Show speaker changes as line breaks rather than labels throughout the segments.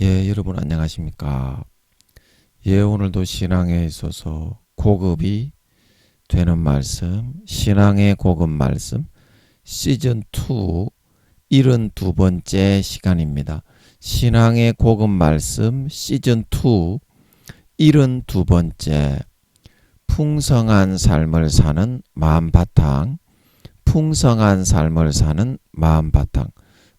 여러분 안녕하십니까? 오늘도 신앙에 있어서 고급이 되는 말씀, 신앙의 고급 말씀 시즌2 72번째 시간입니다. 신앙의 고급 말씀 시즌2 72번째 풍성한 삶을 사는 마음바탕, 풍성한 삶을 사는 마음바탕,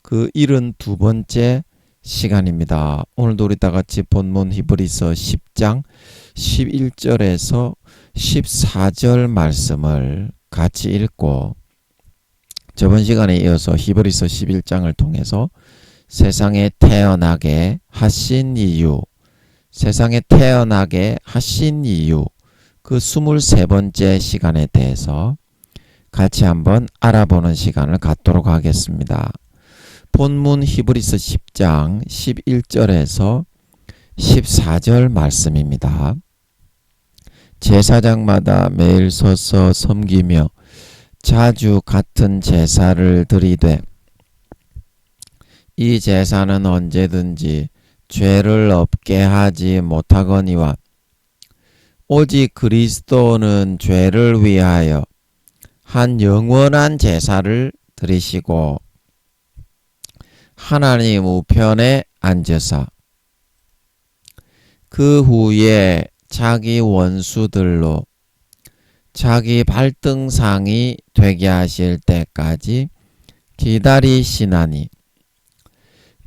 그 72번째 시간입니다. 오늘도 우리 다같이 본문 히브리서 10장 11절에서 14절 말씀을 같이 읽고, 저번 시간에 이어서 히브리서 11장을 통해서 세상에 태어나게 하신 이유, 세상에 태어나게 하신 이유, 그 23번째 시간에 대해서 같이 한번 알아보는 시간을 갖도록 하겠습니다. 본문 히브리서 10장 11절에서 14절 말씀입니다. 제사장마다 매일 서서 섬기며 자주 같은 제사를 드리되 이 제사는 언제든지 죄를 없게 하지 못하거니와 오직 그리스도는 죄를 위하여 한 영원한 제사를 드리시고 하나님 우편에 앉으사 그 후에 자기 원수들로 자기 발등상이 되게 하실 때까지 기다리시나니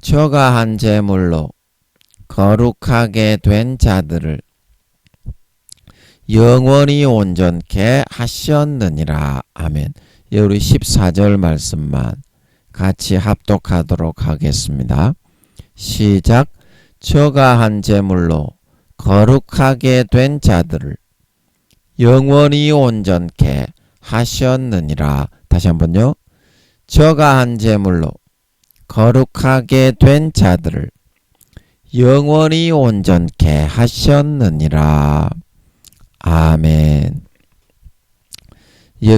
저가 한 제물로 거룩하게 된 자들을 영원히 온전케 하셨느니라. 아멘. 우리 14절 말씀만 같이 합독하도록 하겠습니다. 시작. 저가 한 제물로 거룩하게 된 자들을 영원히 온전케 하셨느니라. 다시 한번요. 저가 한 제물로 거룩하게 된 자들을 영원히 온전케 하셨느니라. 아멘.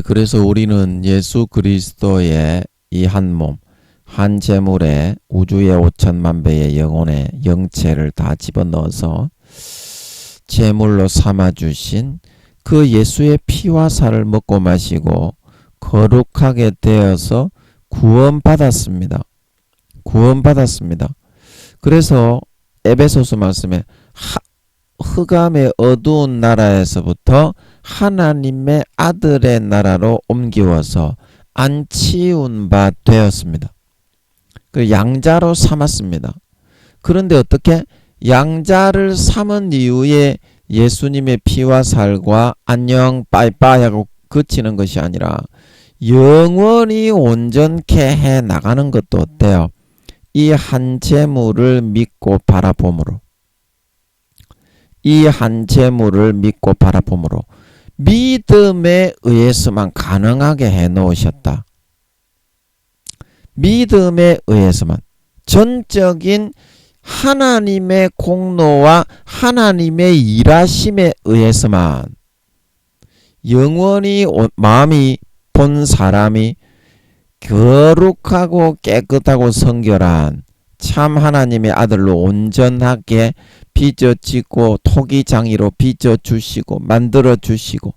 그래서 우리는 예수 그리스도의 이 한 몸, 한 제물에 우주의 5천만 배의 영혼의 영체를 다 집어넣어서 제물로 삼아주신 그 예수의 피와 살을 먹고 마시고 거룩하게 되어서 구원받았습니다. 구원받았습니다. 그래서 에베소서 말씀에 흑암의 어두운 나라에서부터 하나님의 아들의 나라로 옮기워서 안치운 바 되었습니다. 그 양자로 삼았습니다. 그런데 어떻게 양자를 삼은 이후에 예수님의 피와 살과 안녕 빠이빠이 하고 그치는 것이 아니라 영원히 온전케 해 나가는 것도 어때요? 이 한 제물을 믿고 바라봄으로, 이 한 제물을 믿고 바라봄으로 믿음에 의해서만 가능하게 해 놓으셨다. 믿음에 의해서만, 전적인 하나님의 공로와 하나님의 일하심에 의해서만 영원히 마음이 본 사람이 거룩하고 깨끗하고 성결한 참 하나님의 아들로 온전하게 빚어지고 토기장이로 빚어주시고 만들어주시고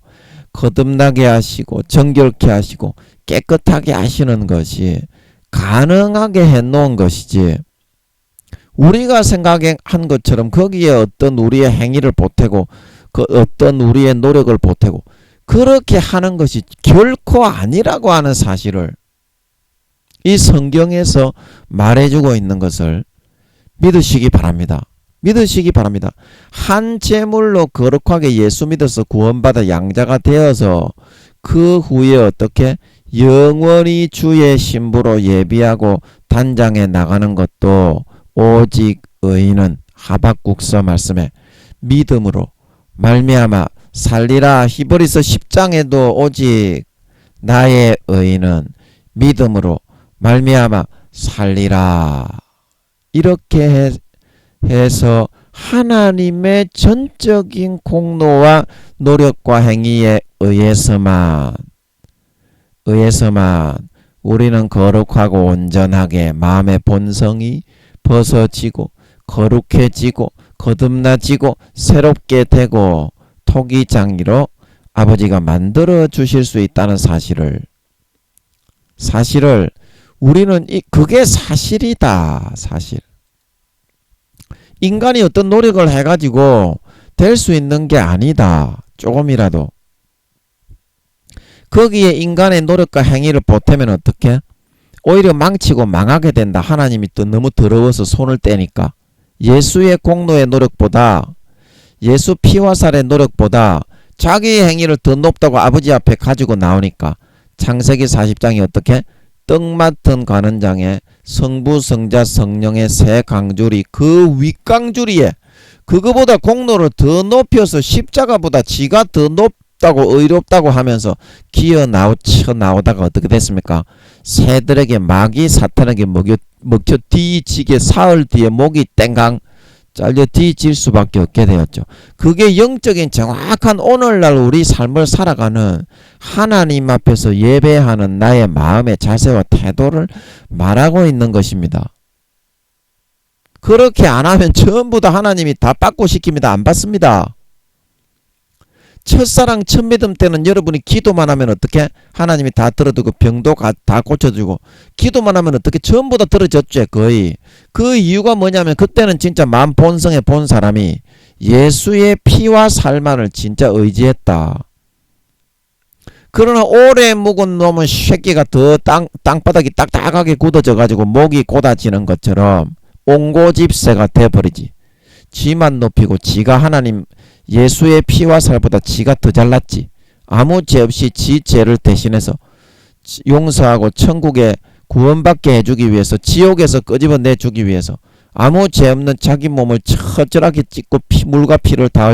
거듭나게 하시고 정결케 하시고 깨끗하게 하시는 것이 가능하게 해놓은 것이지, 우리가 생각한 것처럼 거기에 어떤 우리의 행위를 보태고 그 어떤 우리의 노력을 보태고 그렇게 하는 것이 결코 아니라고 하는 사실을 이 성경에서 말해주고 있는 것을 믿으시기 바랍니다. 믿으시기 바랍니다. 한 제물로 거룩하게 예수 믿어서 구원받아 양자가 되어서 그 후에 어떻게 영원히 주의 신부로 예비하고 단장해 나가는 것도 오직 의인은 하박국서 말씀에 믿음으로 말미암아 살리라. 히브리서 10장에도 오직 나의 의인은 믿음으로 말미암아 살리라. 이렇게 해서 하나님의 전적인 공로와 노력과 행위에 의해서만 우리는 거룩하고 온전하게 마음의 본성이 벗어지고 거룩해지고 거듭나지고 새롭게 되고 토기장이로 아버지가 만들어 주실 수 있다는 사실을 우리는 그게 사실이다. 사실. 인간이 어떤 노력을 해가지고 될 수 있는 게 아니다. 조금이라도. 거기에 인간의 노력과 행위를 보태면 어떡해? 오히려 망치고 망하게 된다. 하나님이 또 너무 더러워서 손을 떼니까. 예수의 공로의 노력보다, 예수 피와 살의 노력보다 자기의 행위를 더 높다고 아버지 앞에 가지고 나오니까 창세기 40장이 어떻게? 떡 맡은 관원장에 성부 성자 성령의 세 강줄이 그 윗강줄이에 그거보다 공로를 더 높여서 십자가보다 지가 더 높다고 의롭다고 하면서 쳐나오다가 어떻게 됐습니까? 새들에게 마귀 사탄에게 먹혀 뒤지게 사흘 뒤에 목이 땡강 잘려 뒤질 수밖에 없게 되었죠. 그게 영적인 정확한 오늘날 우리 삶을 살아가는 하나님 앞에서 예배하는 나의 마음의 자세와 태도를 말하고 있는 것입니다. 그렇게 안 하면 전부 다 하나님이 다 받고 시킵니다. 안 받습니다. 첫사랑 첫믿음 때는 여러분이 기도만 하면 어떻게? 하나님이 다 들어주고 병도 다 고쳐주고 기도만 하면 어떻게? 전부 다 들어졌죠. 거의. 그 이유가 뭐냐면 그때는 진짜 마음 본성에 본 사람이 예수의 피와 살만을 진짜 의지했다. 그러나 오래 묵은 놈은 새끼가 더 땅바닥이 딱딱하게 굳어져 가지고 목이 곧아지는 것처럼 옹고집세가 돼버리지. 지만 높이고 지가 하나님 예수의 피와 살보다 지가 더 잘났지. 아무 죄 없이 지 죄를 대신해서 용서하고 천국에 구원받게 해주기 위해서 지옥에서 끄집어내주기 위해서 아무 죄 없는 자기 몸을 처절하게 찢고 물과 피를 다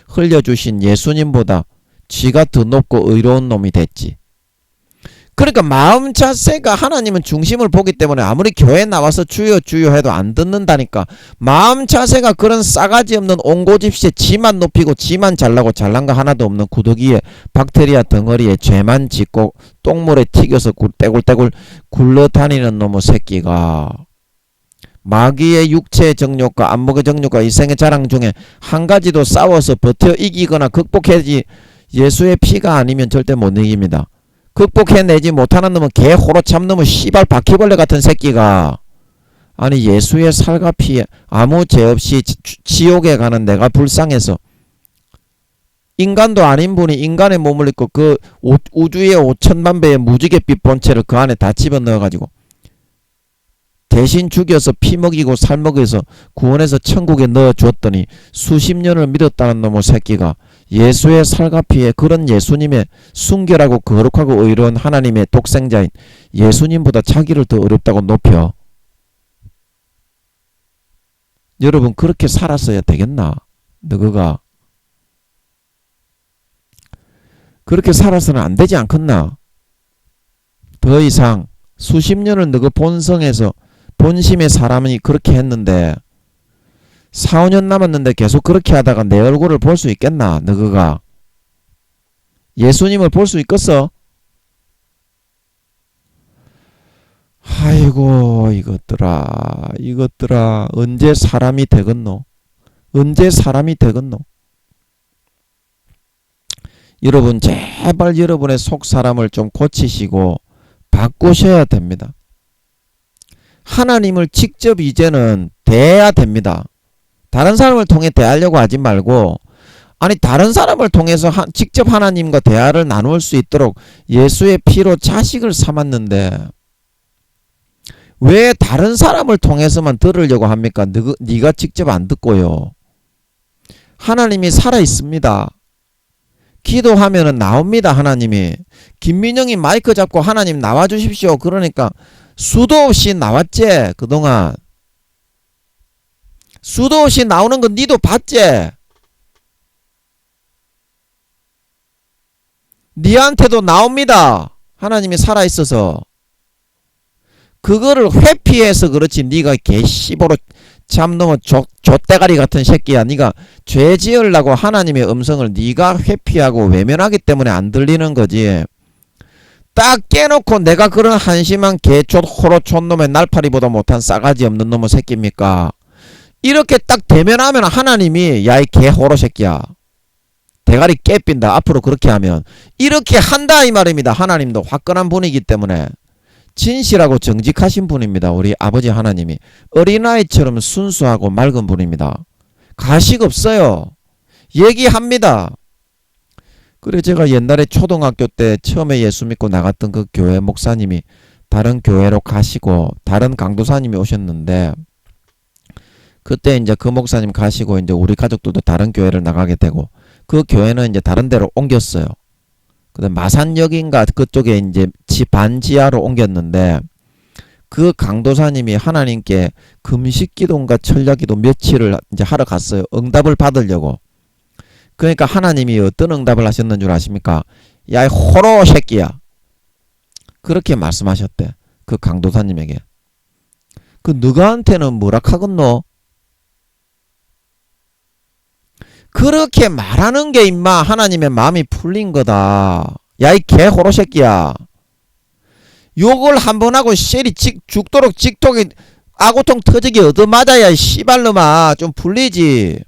흘려주신 예수님보다 지가 더 높고 의로운 놈이 됐지. 그러니까 마음 자세가 하나님은 중심을 보기 때문에 아무리 교회 나와서 주여 주여 해도 안 듣는다니까. 마음 자세가 그런 싸가지 없는 옹고집시에 지만 높이고 지만 잘나고 잘난 거 하나도 없는 구더기에 박테리아 덩어리에 죄만 짓고 똥물에 튀겨서 떼굴떼굴 굴러다니는 놈의 새끼가 마귀의 육체의 정욕과 안목의 정욕과 이생의 자랑 중에 한 가지도 싸워서 버텨 이기거나 극복해지 예수의 피가 아니면 절대 못 이깁니다. 극복해내지 못하는 놈은 개 호로참 놈은 씨발 바퀴벌레 같은 새끼가 아니 예수의 살과 피에 아무 죄 없이 지옥에 가는 내가 불쌍해서 인간도 아닌 분이 인간의 몸을 입고 그 우주의 5천만 배의 무지갯빛 본체를 그 안에 다 집어넣어가지고 대신 죽여서 피 먹이고 살 먹여서 구원해서 천국에 넣어주었더니 수십 년을 믿었다는 놈의 새끼가 예수의 살과 피에 그런 예수님의 순결하고 거룩하고 의로운 하나님의 독생자인 예수님보다 자기를 더 어렵다고 높여. 여러분 그렇게 살았어야 되겠나? 너가 그렇게 살아서는 안 되지 않겠나? 더 이상 수십 년을 너가 본성에서 본심의 사람이 그렇게 했는데 4, 5년 남았는데 계속 그렇게 하다가 내 얼굴을 볼 수 있겠나? 너가 예수님을 볼 수 있겠어? 아이고 이것들아 언제 사람이 되겠노? 언제 사람이 되겠노? 여러분 제발 여러분의 속사람을 좀 고치시고 바꾸셔야 됩니다. 하나님을 직접 이제는 대해야 됩니다. 다른 사람을 통해 대하려고 하지 말고 아니 다른 사람을 통해서 직접 하나님과 대화를 나눌 수 있도록 예수의 피로 자식을 삼았는데 왜 다른 사람을 통해서만 들으려고 합니까? 네가 직접 안 듣고요. 하나님이 살아있습니다. 기도하면은 나옵니다. 하나님이. 김민영이 마이크 잡고 하나님 나와주십시오. 그러니까 수도 없이 나왔지. 그동안 수도 없이 나오는 건 니도 봤지. 니한테도 나옵니다. 하나님이 살아있어서. 그거를 회피해서 그렇지. 니가 개씨보로 참놈의 족대가리 같은 새끼야. 니가 죄 지으려고 하나님의 음성을 니가 회피하고 외면하기 때문에 안 들리는 거지. 딱 깨놓고 내가 그런 한심한 개촌 호로 촌놈의 날파리보다 못한 싸가지 없는 놈의 새끼입니까? 이렇게 딱 대면하면 하나님이 야 이 개호로 새끼야 대가리 깨빈다 앞으로 그렇게 하면 이렇게 한다 이 말입니다. 하나님도 화끈한 분이기 때문에 진실하고 정직하신 분입니다. 우리 아버지 하나님이 어린아이처럼 순수하고 맑은 분입니다. 가식 없어요. 얘기합니다. 그래 제가 옛날에 초등학교 때 처음에 예수 믿고 나갔던 그 교회 목사님이 다른 교회로 가시고 다른 강도사님이 오셨는데 그때 이제 그 목사님 가시고 이제 우리 가족들도 다른 교회를 나가게 되고 그 교회는 이제 다른 데로 옮겼어요. 근데 마산역인가 그쪽에 이제 반지하로 옮겼는데 그 강도사님이 하나님께 금식기도인가 철야기도 며칠을 이제 하러 갔어요. 응답을 받으려고. 그러니까 하나님이 어떤 응답을 하셨는 줄 아십니까? 야, 이 호로 새끼야. 그렇게 말씀하셨대. 그 강도사님에게. 그 너가한테는 뭐라 하겠노? 그렇게 말하는 게 임마 하나님의 마음이 풀린 거다. 야, 이 개 호로 새끼야. 욕을 한 번 하고 셀이 죽도록 직통이 아고통 터지게 얻어맞아야 씨발놈아 좀 풀리지.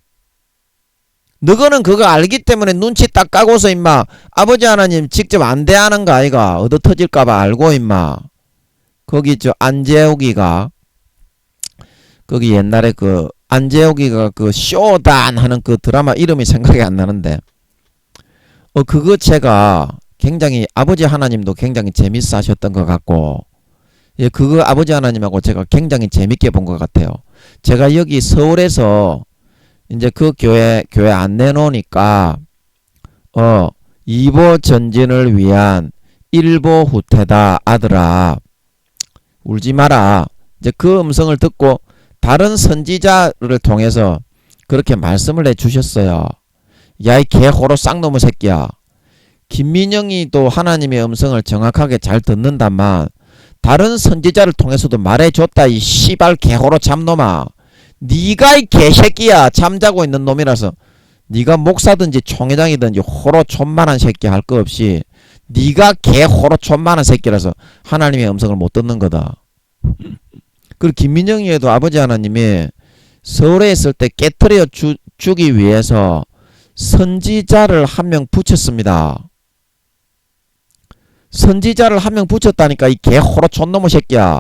너거는 그거 알기 때문에 눈치 딱 까고서 임마 아버지 하나님 직접 안대하는 거 아이가 얻어 터질까봐 알고 임마. 거기 저 안재욱이가 거기 옛날에 그 안재욱이가 그 쇼단 하는 그 드라마 이름이 생각이 안 나는데 그거 제가 굉장히 아버지 하나님도 굉장히 재밌어 하셨던 것 같고 예 그거 아버지 하나님하고 제가 굉장히 재밌게 본 것 같아요. 제가 여기 서울에서 이제 그 교회 안 내놓으니까 2보 전진을 위한 1보 후퇴다 아들아 울지 마라. 이제 그 음성을 듣고 다른 선지자를 통해서 그렇게 말씀을 해주셨어요. 야 이 개호로 쌍놈의 새끼야. 김민영이 또 하나님의 음성을 정확하게 잘 듣는다만 다른 선지자를 통해서도 말해줬다. 이 씨발 개호로 참놈아. 니가 이 개새끼야. 잠자고 있는 놈이라서 니가 목사든지 총회장이든지 호로 촌만한 새끼 할 거 없이 니가 개호로 촌만한 새끼라서 하나님의 음성을 못 듣는 거다. 그리고 김민영이에도 아버지 하나님이 서울에 있을 때 깨트려 주기 위해서 선지자를 한 명 붙였습니다. 선지자를 한 명 붙였다니까 이 개호로 촌놈의 새끼야.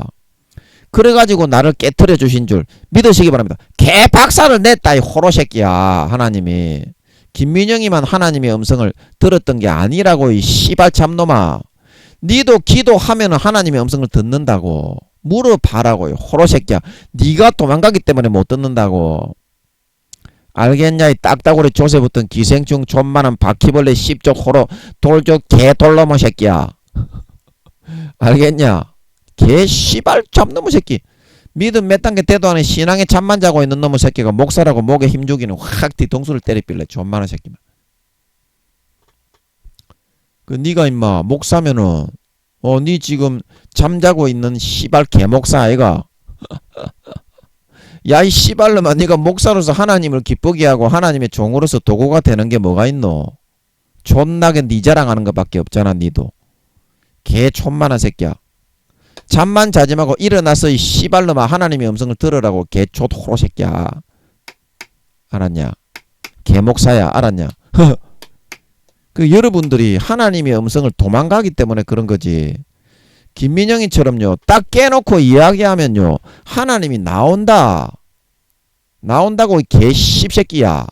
그래가지고 나를 깨트려 주신 줄 믿으시기 바랍니다. 개 박살을 냈다 이 호로 새끼야. 하나님이 김민영이만 하나님의 음성을 들었던 게 아니라고 이 씨발 참놈아. 니도 기도하면 하나님의 음성을 듣는다고. 물어봐라고 이 호로 새끼야. 니가 도망가기 때문에 못 듣는다고. 알겠냐 이 딱따구리 조세 붙은 기생충 존만한 바퀴벌레 씹족 호로 돌족 개돌놈의 새끼야. 알겠냐? 개 씨발 잡놈의 새끼. 믿음 몇 단계 때도 안에 신앙에 잠만 자고 있는 놈의 새끼가 목사라고 목에 힘주기는 확 뒤통수를 때리필래 존만한 새끼만. 그 니가 임마 목사면은 니 지금 잠자고 있는 씨발 개목사 아이가. 야 이 씨발놈아 니가 목사로서 하나님을 기쁘게 하고 하나님의 종으로서 도구가 되는 게 뭐가 있노? 존나게 니 자랑하는 것밖에 없잖아. 니도 개 촌만한 새끼야. 잠만 자지 말고 일어나서 이 씨발놈아 하나님의 음성을 들으라고 개촌 호로 새끼야. 알았냐? 개목사야. 알았냐? 그 여러분들이 하나님의 음성을 도망가기 때문에 그런 거지. 김민영이처럼요 딱 깨놓고 이야기하면요 하나님이 나온다. 나온다고 이 개 씹새끼야.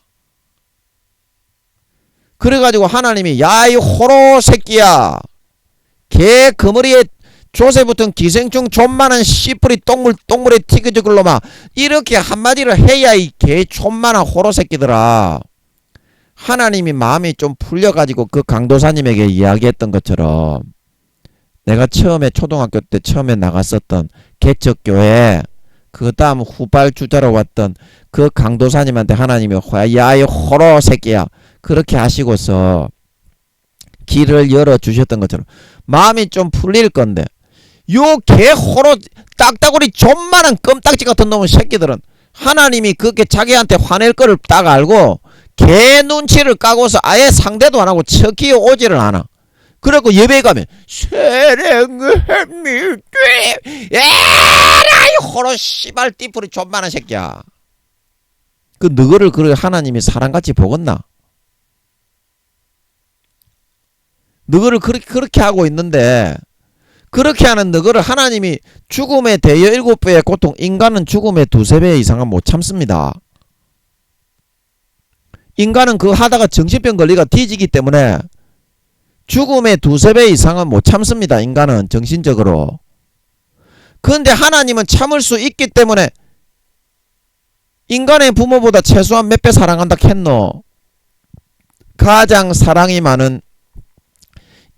그래가지고 하나님이 야 이 호로 새끼야. 개 그머리에 조세 붙은 기생충 존만한 씨뿌리 똥물에 튀겨져 글로마. 이렇게 한마디를 해야 이 개 촌만한 호로 새끼들아. 하나님이 마음이 좀 풀려가지고 그 강도사님에게 이야기했던 것처럼 내가 처음에 초등학교 때 처음에 나갔었던 개척교회 그 다음 후발주자로 왔던 그 강도사님한테 하나님이 야 이 호로 새끼야 그렇게 하시고서 길을 열어주셨던 것처럼 마음이 좀 풀릴 건데 요 개 호로 딱따구리 존만한 껌딱지 같은 놈의 새끼들은 하나님이 그렇게 자기한테 화낼 거를 딱 알고 개 눈치를 까고서 아예 상대도 안 하고 척기 오지를 않아. 그래갖고 예배에 가면 사랑합니다 에라이 호로 씨발 띠뿌리 존만한 새끼야. 그 너거를 그 하나님이 사람같이 보겠나? 너거를 그렇게 하고 있는데 그렇게 하는 너거를 하나님이 죽음에 대여 7배의 고통, 인간은 죽음에 2~3배 이상은 못 참습니다. 인간은 그거 하다가 정신병 걸리가 뒤지기 때문에 죽음의 2~3배 이상은 못 참습니다. 인간은 정신적으로. 그런데 하나님은 참을 수 있기 때문에 인간의 부모보다 최소한 몇 배 사랑한다 했노? 가장 사랑이 많은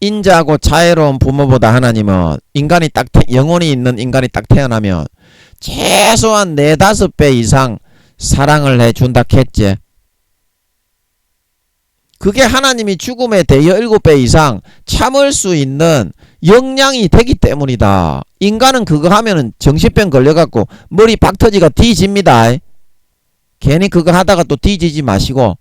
인자하고 자애로운 부모보다 하나님은 인간이 딱 영혼이 있는 인간이 딱 태어나면 최소한 4~5배 이상 사랑을 해준다 했지. 그게 하나님이 죽음에 대여 7배 이상 참을 수 있는 역량이 되기 때문이다. 인간은 그거 하면은 정신병 걸려갖고 머리 박터지가 뒤집니다. 괜히 그거 하다가 또 뒤지지 마시고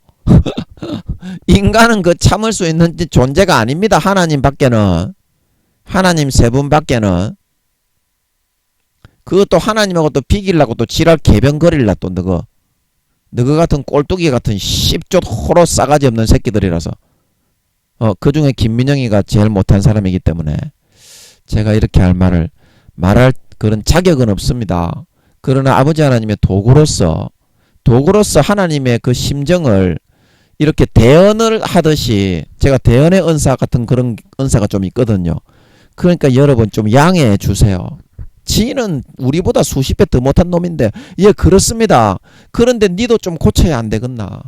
인간은 그 참을 수 있는 존재가 아닙니다. 하나님 밖에는. 하나님 세 분 밖에는. 그것도 하나님하고 또 비기려고 또 지랄 개병거릴라 또 너거 같은 꼴뚜기 같은 10조 호로 싸가지 없는 새끼들이라서 그 중에 김민영이가 제일 못한 사람이기 때문에 제가 이렇게 할 말할 그런 자격은 없습니다. 그러나 아버지 하나님의 도구로서 하나님의 그 심정을 이렇게 대언을 하듯이 제가 대언의 은사 같은 그런 은사가 좀 있거든요. 그러니까 여러분 좀 양해해 주세요. 지는 우리보다 수십 배 더 못한 놈인데 예 그렇습니다. 그런데 니도 좀 고쳐야 안 되겠나.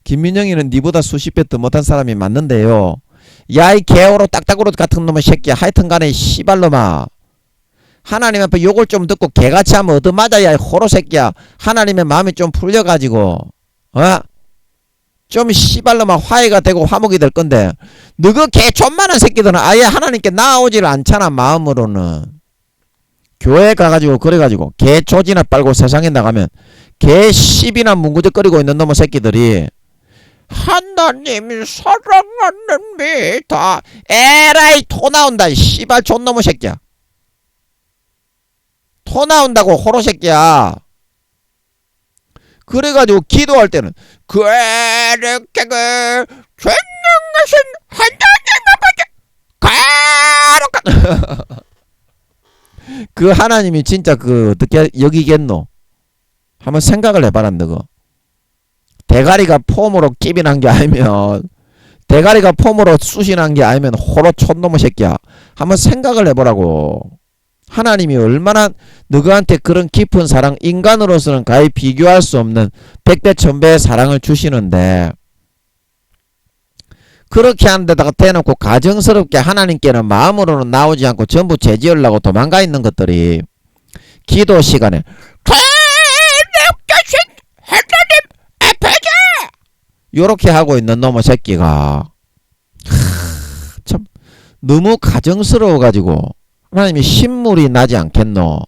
김민영이는 니보다 수십 배 더 못한 사람이 맞는데요. 야 이 개오로 딱딱으로 같은 놈의 새끼야. 하여튼간에 씨발놈아. 하나님 앞에 욕을 좀 듣고 개같이 하면 얻어맞아야 호로 새끼야. 하나님의 마음이 좀 풀려가지고 좀 씨발놈아 화해가 되고 화목이 될 건데 너그 개 존만한 새끼들은 아예 하나님께 나오질 않잖아. 마음으로는. 교회 가가지고 그래가지고 개 조지나 빨고 세상에 나가면 개 씨비나 뭉구적거리고 있는 놈의 새끼들이 하나님 사랑합니다. 에라이 토 나온다. 씨발 존놈의 새끼야. 토 나온다고 호로 새끼야. 그래가지고 기도할 때는 그렇게 전능하신 하나님 아버지 그 하나님이 진짜 그 어떻게 여기겠노? 한번 생각을 해봐라. 너거 대가리가 폼으로 끼비 난 게 아니면 대가리가 폼으로 쑤시 난 게 아니면 호로 촌놈의 새끼야. 한번 생각을 해보라고. 하나님이 얼마나 너희한테 그런 깊은 사랑, 인간으로서는 가히 비교할 수 없는 100배 1000배의 사랑을 주시는데 그렇게 하는 데다가 대놓고 가정스럽게 하나님께는 마음으로는 나오지 않고 전부 죄지으려고 도망가 있는 것들이 기도 시간에 대륙계신 하나님 아버지 요렇게 하고 있는 놈의 새끼가 참 너무 가정스러워가지고 하나님이 신물이 나지 않겠노?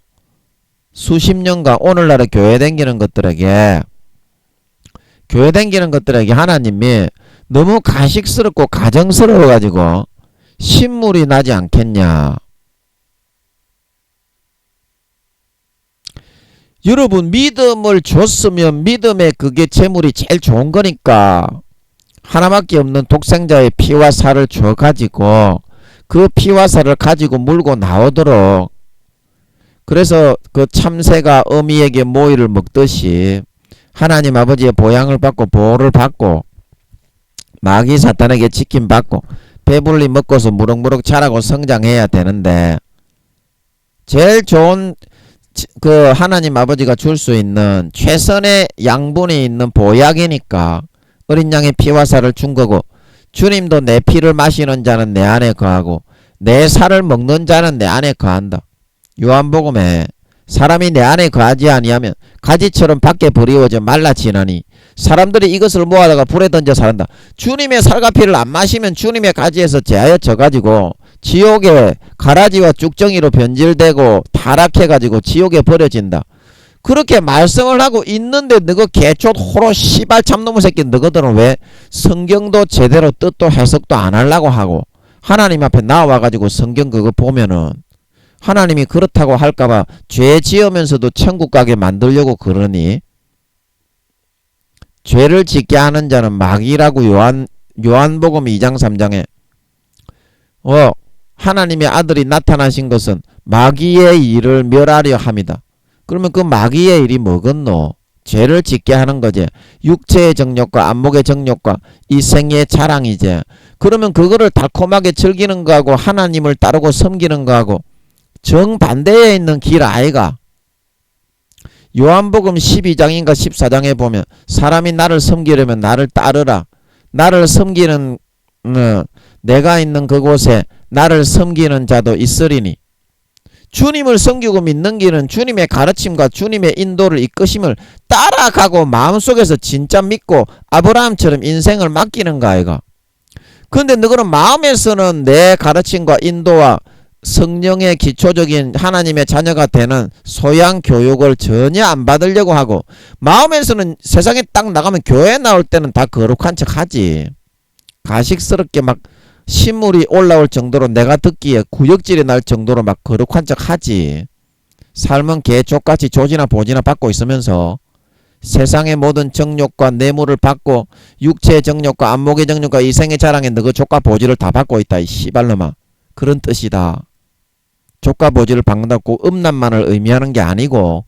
수십 년간 오늘날에 교회 댕기는 것들에게 하나님이 너무 가식스럽고 가정스러워가지고 신물이 나지 않겠냐? 여러분 믿음을 줬으면 믿음의 그게 재물이 제일 좋은 거니까 하나밖에 없는 독생자의 피와 살을 줘가지고 그 피와 살을 가지고 물고 나오도록 그래서 그 참새가 어미에게 모이를 먹듯이 하나님 아버지의 보양을 받고 보호를 받고 마귀 사탄에게 지킴받고 배불리 먹고서 무럭무럭 자라고 성장해야 되는데 제일 좋은 그 하나님 아버지가 줄 수 있는 최선의 양분이 있는 보약이니까 어린 양의 피와 살을 준 거고 주님도 내 피를 마시는 자는 내 안에 거하고 내 살을 먹는 자는 내 안에 거한다. 요한복음에 사람이 내 안에 거하지 아니하면 가지처럼 밖에 버리워져 말라지나니 사람들이 이것을 모아다가 불에 던져 살한다. 주님의 살과 피를 안 마시면 주님의 가지에서 제하여져 가지고 지옥에 가라지와 쭉정이로 변질되고 타락해가지고 지옥에 버려진다. 그렇게 말씀을 하고 있는데 너그 개촌 호로 씨발 참놈의 새끼 너희들은 왜 성경도 제대로 뜻도 해석도 안 하려고 하고 하나님 앞에 나와가지고 성경 그거 보면은 하나님이 그렇다고 할까봐 죄 지으면서도 천국 가게 만들려고 그러니 죄를 짓게 하는 자는 마귀라고 요한복음 2장 3장에 하나님의 아들이 나타나신 것은 마귀의 일을 멸하려 함이다. 그러면 그 마귀의 일이 뭐겠노? 죄를 짓게 하는 거지. 육체의 정욕과 안목의 정욕과 이 생의 자랑이지. 그러면 그거를 달콤하게 즐기는 거하고 하나님을 따르고 섬기는 거하고 정반대에 있는 길 아이가. 요한복음 12장인가 14장에 보면 사람이 나를 섬기려면 나를 따르라. 나를 섬기는 내가 있는 그곳에 나를 섬기는 자도 있으리니. 주님을 섬기고 믿는 길은 주님의 가르침과 주님의 인도를 이끄심을 따라가고 마음속에서 진짜 믿고 아브라함처럼 인생을 맡기는 거 아이가. 근데 너는 마음에서는 내 가르침과 인도와 성령의 기초적인 하나님의 자녀가 되는 소양 교육을 전혀 안 받으려고 하고 마음에서는 세상에 딱 나가면 교회 나올 때는 다 거룩한 척 하지. 가식스럽게 막 신물이 올라올 정도로 내가 듣기에 구역질이 날 정도로 막 거룩한 척 하지. 삶은 개족같이 조지나 보지나 받고 있으면서 세상의 모든 정욕과 뇌물을 받고 육체의 정욕과 안목의 정욕과 이생의 자랑에 너그 족과 보지를 다 받고 있다. 이 씨발놈아. 그런 뜻이다. 족과 보지를 받는다고 음란만을 의미하는 게 아니고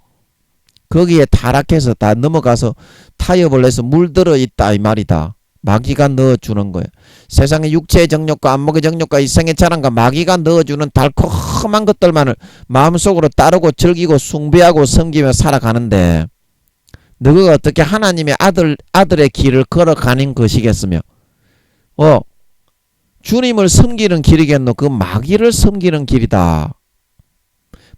거기에 타락해서 다 넘어가서 타협을 해서 물들어 있다 이 말이다. 마귀가 넣어주는 거야. 세상의 육체의 정욕과 안목의 정욕과 이생의 자랑과 마귀가 넣어주는 달콤한 것들만을 마음속으로 따르고 즐기고 숭배하고 섬기며 살아가는데 너가 어떻게 하나님의 아들의 길을 걸어가는 것이겠으며 주님을 섬기는 길이겠노? 그 마귀를 섬기는 길이다.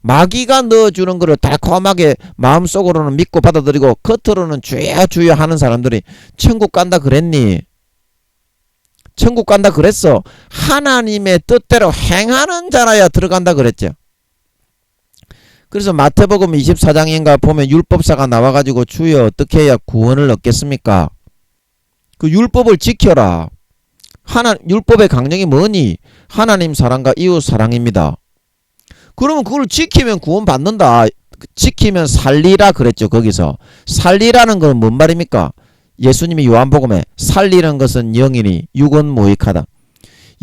마귀가 넣어주는 것을 달콤하게 마음속으로는 믿고 받아들이고 겉으로는 주여 주여 하는 사람들이 천국 간다 그랬니? 천국 간다 그랬어. 하나님의 뜻대로 행하는 자라야 들어간다 그랬죠. 그래서 마태복음 24장인가 보면 율법사가 나와가지고 주여 어떻게 해야 구원을 얻겠습니까? 그 율법을 지켜라. 율법의 강령이 뭐니? 하나님 사랑과 이웃 사랑입니다. 그러면 그걸 지키면 구원 받는다. 지키면 살리라 그랬죠. 거기서 살리라는 건 뭔 말입니까? 예수님이 요한복음에 살리는 것은 영이니 육은 무익하다.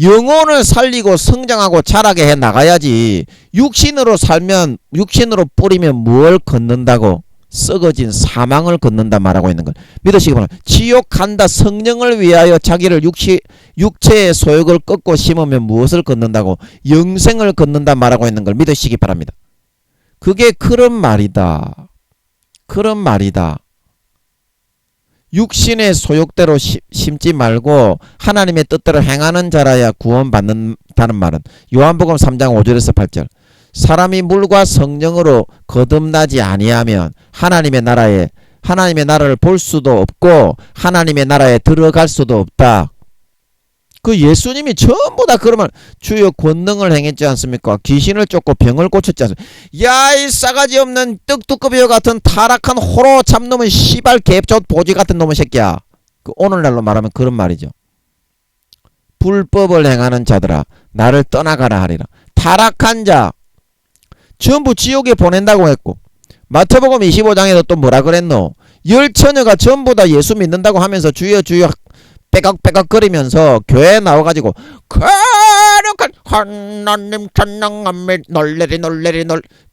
영혼을 살리고 성장하고 자라게 해 나가야지. 육신으로 살면 육신으로 뿌리면 뭘 걷는다고? 썩어진 사망을 걷는다 말하고 있는 걸 믿으시기 바랍니다. 지옥 간다. 성령을 위하여 자기를 육체의 소욕을 꺾고 심으면 무엇을 걷는다고? 영생을 걷는다 말하고 있는 걸 믿으시기 바랍니다. 그게 그런 말이다. 그런 말이다. 육신의 소욕대로 심지 말고 하나님의 뜻대로 행하는 자라야 구원받는다는 말은 요한복음 3장 5절에서 8절. 사람이 물과 성령으로 거듭나지 아니하면 하나님의 나라를 볼 수도 없고 하나님의 나라에 들어갈 수도 없다. 그 예수님이 전부 다 그러면 주요 권능을 행했지 않습니까? 귀신을 쫓고 병을 고쳤지 않습니까? 야, 이 싸가지 없는 떡두꺼비와 같은 타락한 호로 참놈은 씨발 개조 보지 같은 놈의 새끼야. 그 오늘날로 말하면 그런 말이죠. 불법을 행하는 자들아 나를 떠나가라 하리라. 타락한 자 전부 지옥에 보낸다고 했고 마태복음 25장에도 또 뭐라 그랬노? 열처녀가 전부 다 예수 믿는다고 하면서 주여 주여 빼걱빼걱 거리면서 교회에 나와가지고 거룩한 하나님 찬양하며 놀래리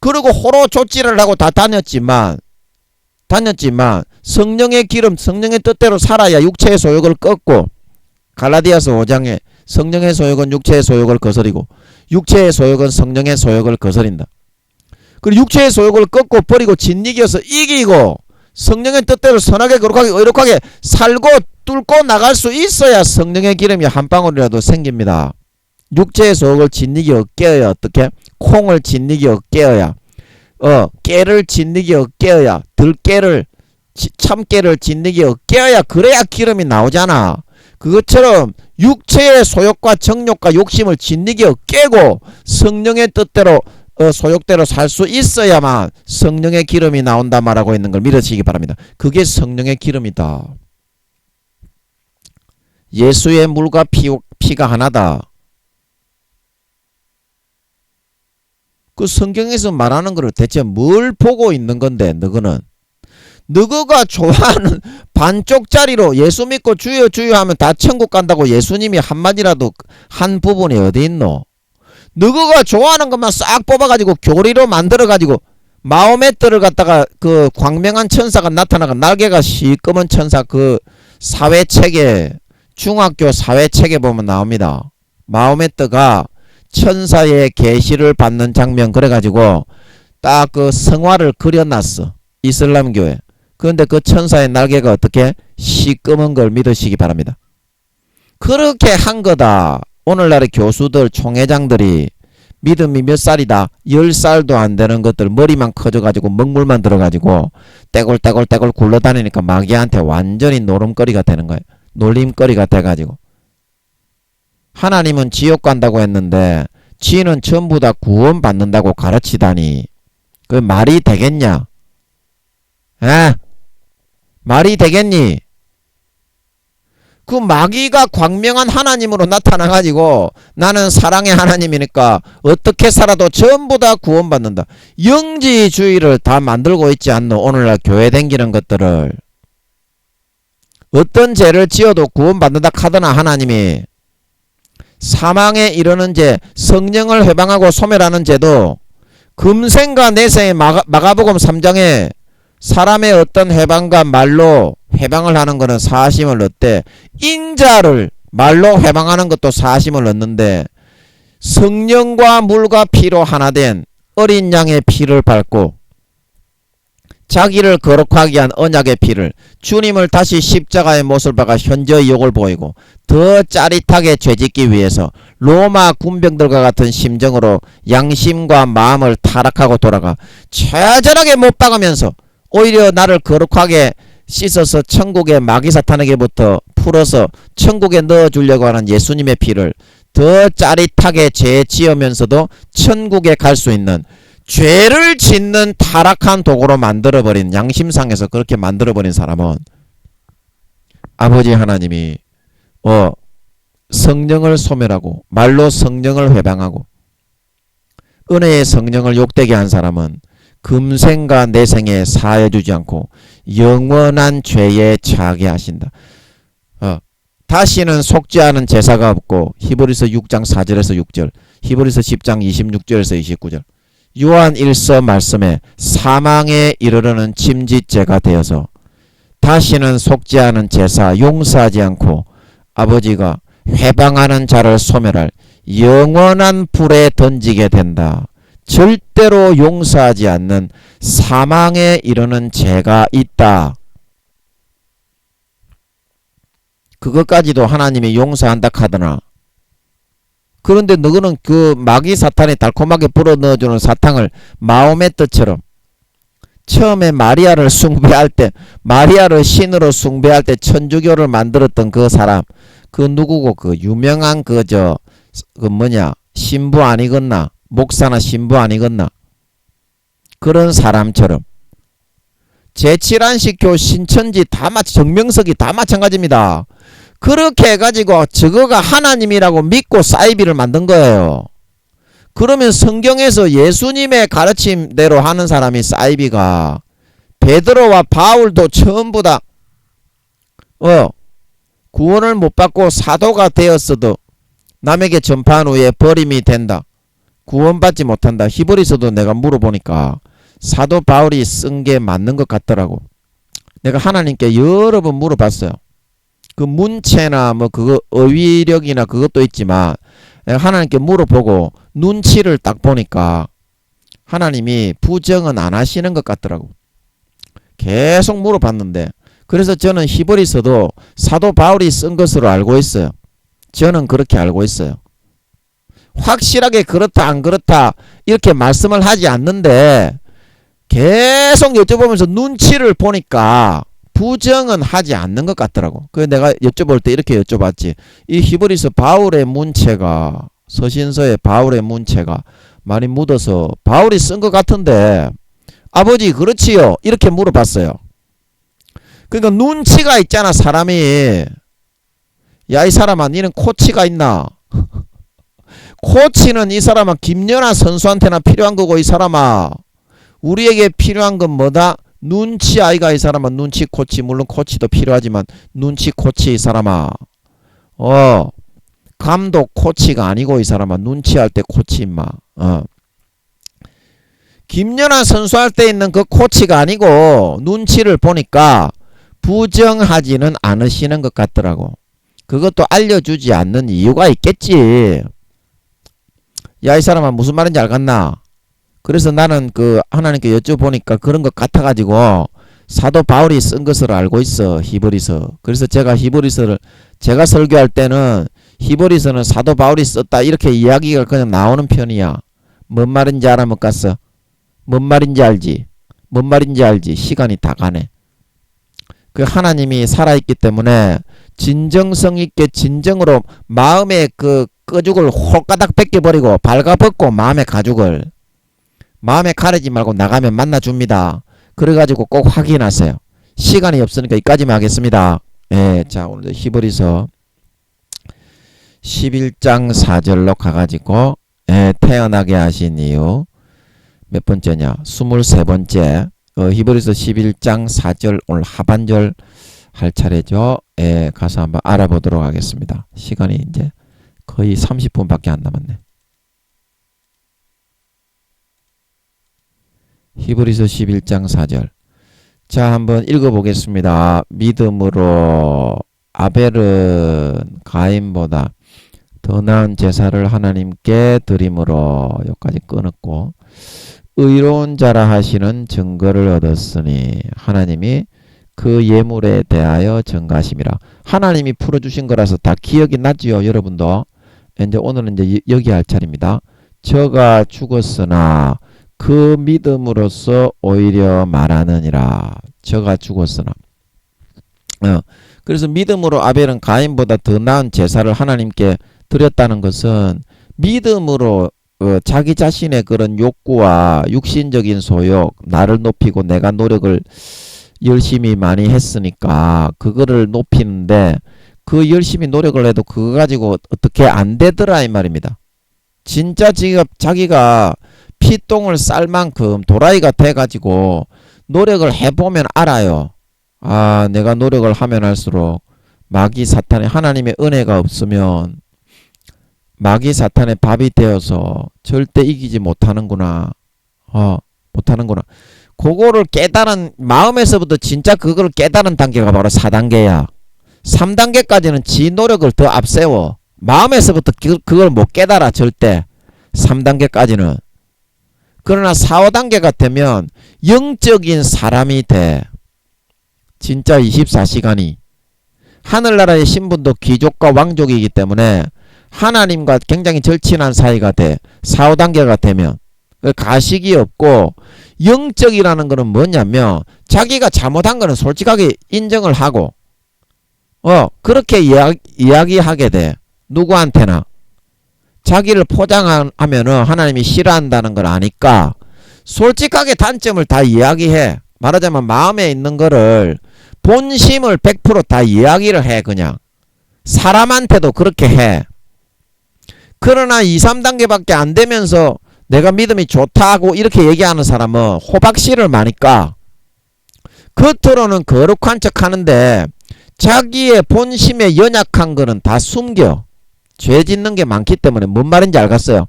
그러고 호로 조치를 하고 다 다녔지만 성령의 기름 성령의 뜻대로 살아야 육체의 소욕을 꺾고 갈라디아서 5장에 성령의 소욕은 육체의 소욕을 거스리고 육체의 소욕은 성령의 소욕을 거스린다. 그리고 육체의 소욕을 꺾고 버리고 진이겨서 이기고 성령의 뜻대로 선하게 거룩하게 의롭하게 살고 뚫고 나갈 수 있어야 성령의 기름이 한 방울이라도 생깁니다. 육체의 소욕을 진리기 깨어야 어떻게? 콩을 진리기 깨어야 깨를 진리기 깨어야 들깨를 참깨를 진리기 깨어야 그래야 기름이 나오잖아. 그것처럼 육체의 소욕과 정욕과 욕심을 진리기 깨고 성령의 뜻대로 소욕대로 살 수 있어야만 성령의 기름이 나온다 말하고 있는 걸 믿으시기 바랍니다. 그게 성령의 기름이다. 예수의 물과 피가 하나다. 그 성경에서 말하는 거를 대체 뭘 보고 있는 건데 너는 너가 좋아하는 반쪽짜리로 예수 믿고 주여 주여 하면 다 천국 간다고 예수님이 한마디라도 한 부분이 어디 있노? 너가 좋아하는 것만 싹 뽑아가지고 교리로 만들어가지고 마호메트를 갖다가 그 광명한 천사가 나타나가 날개가 시꺼먼 천사 그 사회책에 중학교 사회책에 보면 나옵니다. 마호메트가 천사의 계시를 받는 장면 그래가지고 딱 그 성화를 그려놨어. 이슬람교에. 그런데 그 천사의 날개가 어떻게 시꺼먼 걸 믿으시기 바랍니다. 그렇게 한 거다. 오늘날의 교수들 총회장들이 믿음이 몇 살이다 10살도 안 되는 것들 머리만 커져가지고 먹물만 들어가지고 떼굴떼굴 굴러다니니까 마귀한테 완전히 노름거리가 되는 거예요. 놀림거리가 돼가지고 하나님은 지옥 간다고 했는데 지는 전부 다 구원 받는다고 가르치다니 그 말이 되겠냐? 에? 말이 되겠니? 그 마귀가 광명한 하나님으로 나타나가지고 나는 사랑의 하나님이니까 어떻게 살아도 전부 다 구원받는다. 영지주의를 다 만들고 있지 않노? 오늘날 교회 댕기는 것들을. 어떤 죄를 지어도 구원받는다 카더나 하나님이. 사망에 이르는 죄, 성령을 회방하고 소멸하는 죄도 금생과 내생의 마가복음 3장에 사람의 어떤 회방과 말로 회방을 하는 거는 사심을 얻대. 인자를 말로 회방하는 것도 사심을 얻는데 성령과 물과 피로 하나 된 어린 양의 피를 밟고 자기를 거룩하게 한 언약의 피를 주님을 다시 십자가의 못을 박아 현저히 욕을 보이고 더 짜릿하게 죄짓기 위해서 로마 군병들과 같은 심정으로 양심과 마음을 타락하고 돌아가 처절하게 못 박으면서 오히려 나를 거룩하게 씻어서 천국의 마귀 사탄에게부터 풀어서 천국에 넣어주려고 하는 예수님의 피를 더 짜릿하게 죄 지으면서도 천국에 갈 수 있는 죄를 짓는 타락한 도구로 만들어버린 양심상에서 그렇게 만들어버린 사람은 아버지 하나님이 성령을 소멸하고 말로 성령을 회방하고 은혜의 성령을 욕되게 한 사람은 금생과 내생에 사해주지 않고 영원한 죄에 처하게 하신다. 다시는 속지 않은 제사가 없고 히브리서 6장 4절에서 6절 히브리서 10장 26절에서 29절 요한 1서 말씀에 사망에 이르르는 침짓죄가 되어서 다시는 속지 않은 제사 용서하지 않고 아버지가 회방하는 자를 소멸할 영원한 불에 던지게 된다. 절대로 용서하지 않는 사망에 이르는 죄가 있다. 그것까지도 하나님이 용서한다 하더나 그런데 너는 그 마귀 사탄이 달콤하게 불어넣어주는 사탕을 마호메트처럼 처음에 마리아를 숭배할 때 마리아를 신으로 숭배할 때 천주교를 만들었던 그 사람 그 누구고 그 유명한 그 뭐냐 신부 아니겠나 목사나 신부 아니겠나 그런 사람처럼 제7안식 교 신천지 다 정명석이 다 마찬가지입니다. 그렇게 해가지고 저거가 하나님이라고 믿고 사이비를 만든 거예요. 그러면 성경에서 예수님의 가르침대로 하는 사람이 사이비가 베드로와 바울도 전부 다 구원을 못 받고 사도가 되었어도 남에게 전파한 후에 버림이 된다. 구원받지 못한다. 히브리서도 내가 물어보니까 사도 바울이 쓴 게 맞는 것 같더라고. 내가 하나님께 여러 번 물어봤어요. 그 문체나 뭐 그거 어휘력이나 그것도 있지만 내가 하나님께 물어보고 눈치를 딱 보니까 하나님이 부정은 안 하시는 것 같더라고. 계속 물어봤는데 그래서 저는 히브리서도 사도 바울이 쓴 것으로 알고 있어요. 저는 그렇게 알고 있어요. 확실하게 그렇다 안 그렇다 이렇게 말씀을 하지 않는데 계속 여쭤보면서 눈치를 보니까 부정은 하지 않는 것 같더라고. 그래서 내가 여쭤볼 때 이렇게 여쭤봤지. 이 히브리서 바울의 문체가 서신서의 바울의 문체가 많이 묻어서 바울이 쓴 것 같은데 아버지 그렇지요? 이렇게 물어봤어요. 그러니까 눈치가 있잖아 사람이. 야 이 사람아 니는 코치가 있나? 코치는 이 사람아 김연아 선수한테나 필요한 거고 이 사람아 우리에게 필요한 건 뭐다? 눈치 아이가 이 사람아. 눈치 코치. 물론 코치도 필요하지만 눈치 코치 이 사람아. 감독 코치가 아니고 이 사람아. 눈치할 때 코치 임마. 김연아 선수할 때 있는 그 코치가 아니고 눈치를 보니까 부정하지는 않으시는 것 같더라고. 그것도 알려주지 않는 이유가 있겠지. 야, 이 사람아 무슨 말인지 알겠나? 그래서 나는 그 하나님께 여쭤보니까 그런 것 같아가지고 사도 바울이 쓴 것을 알고 있어. 히브리서. 그래서 제가 히브리서를 제가 설교할 때는 히브리서는 사도 바울이 썼다 이렇게 이야기가 그냥 나오는 편이야. 뭔 말인지 알아 못 갔어? 뭔 말인지 알지? 뭔 말인지 알지? 시간이 다 가네. 그 하나님이 살아있기 때문에 진정성 있게 진정으로 마음의 그 끄죽을 홀가닥 벗겨버리고 발가벗고 마음의 가죽을 마음에 가리지 말고 나가면 만나줍니다. 그래가지고 꼭 확인하세요. 시간이 없으니까 여기까지만 하겠습니다. 예, 자 오늘 히브리서 11장 4절로 가가지고 태어나게 하신 이유 몇 번째냐? 23번째. 히브리서 11장 4절 오늘 하반절 할 차례죠. 가서 한번 알아보도록 하겠습니다. 시간이 이제 거의 30분밖에 안 남았네. 히브리서 11장 4절. 자, 한번 읽어보겠습니다. 믿음으로 아벨은 가인보다 더 나은 제사를 하나님께 드림으로 여기까지 끊었고 의로운 자라 하시는 증거를 얻었으니 하나님이 그 예물에 대하여 증가하심이라. 하나님이 풀어주신 거라서 다 기억이 나지요. 여러분도 이제 오늘은 이제 여기 할 차례입니다. 저가 죽었으나 그 믿음으로써 오히려 말하느니라. 저가 죽었으나. 그래서 믿음으로 아벨은 가인보다 더 나은 제사를 하나님께 드렸다는 것은 믿음으로 자기 자신의 그런 욕구와 육신적인 소욕, 나를 높이고 내가 노력을 열심히 많이 했으니까 그거를 높이는데 그 열심히 노력을 해도 그거 가지고 어떻게 안 되더라 이 말입니다. 진짜 자기가 피똥을 쌀 만큼 도라이가 돼가지고 노력을 해보면 알아요. 아, 내가 노력을 하면 할수록 마귀 사탄의 하나님의 은혜가 없으면 마귀 사탄의 밥이 되어서 절대 이기지 못하는구나. 못하는구나. 그거를 깨달은 마음에서부터 진짜 그걸 깨달은 단계가 바로 4단계야. 3단계까지는 지 노력을 더 앞세워. 마음에서부터 그걸 못 깨달아 절대. 3단계까지는. 그러나 4, 5단계가 되면 영적인 사람이 돼. 진짜 24시간이. 하늘나라의 신분도 귀족과 왕족이기 때문에 하나님과 굉장히 절친한 사이가 돼. 4, 5단계가 되면. 가식이 없고 영적이라는 거는 뭐냐면 자기가 잘못한 거는 솔직하게 인정을 하고 그렇게 이야기하게 돼. 누구한테나. 자기를 포장하면은 하나님이 싫어한다는 걸 아니까 솔직하게 단점을 다 이야기해. 말하자면 마음에 있는 거를 본심을 100% 다 이야기를 해. 그냥 사람한테도 그렇게 해. 그러나 2, 3단계밖에 안 되면서 내가 믿음이 좋다고 이렇게 얘기하는 사람은 호박씨를 많이 까. 겉으로는 거룩한 척 하는데 자기의 본심에 연약한 거는 다 숨겨. 죄 짓는 게 많기 때문에 뭔 말인지 알겠어요?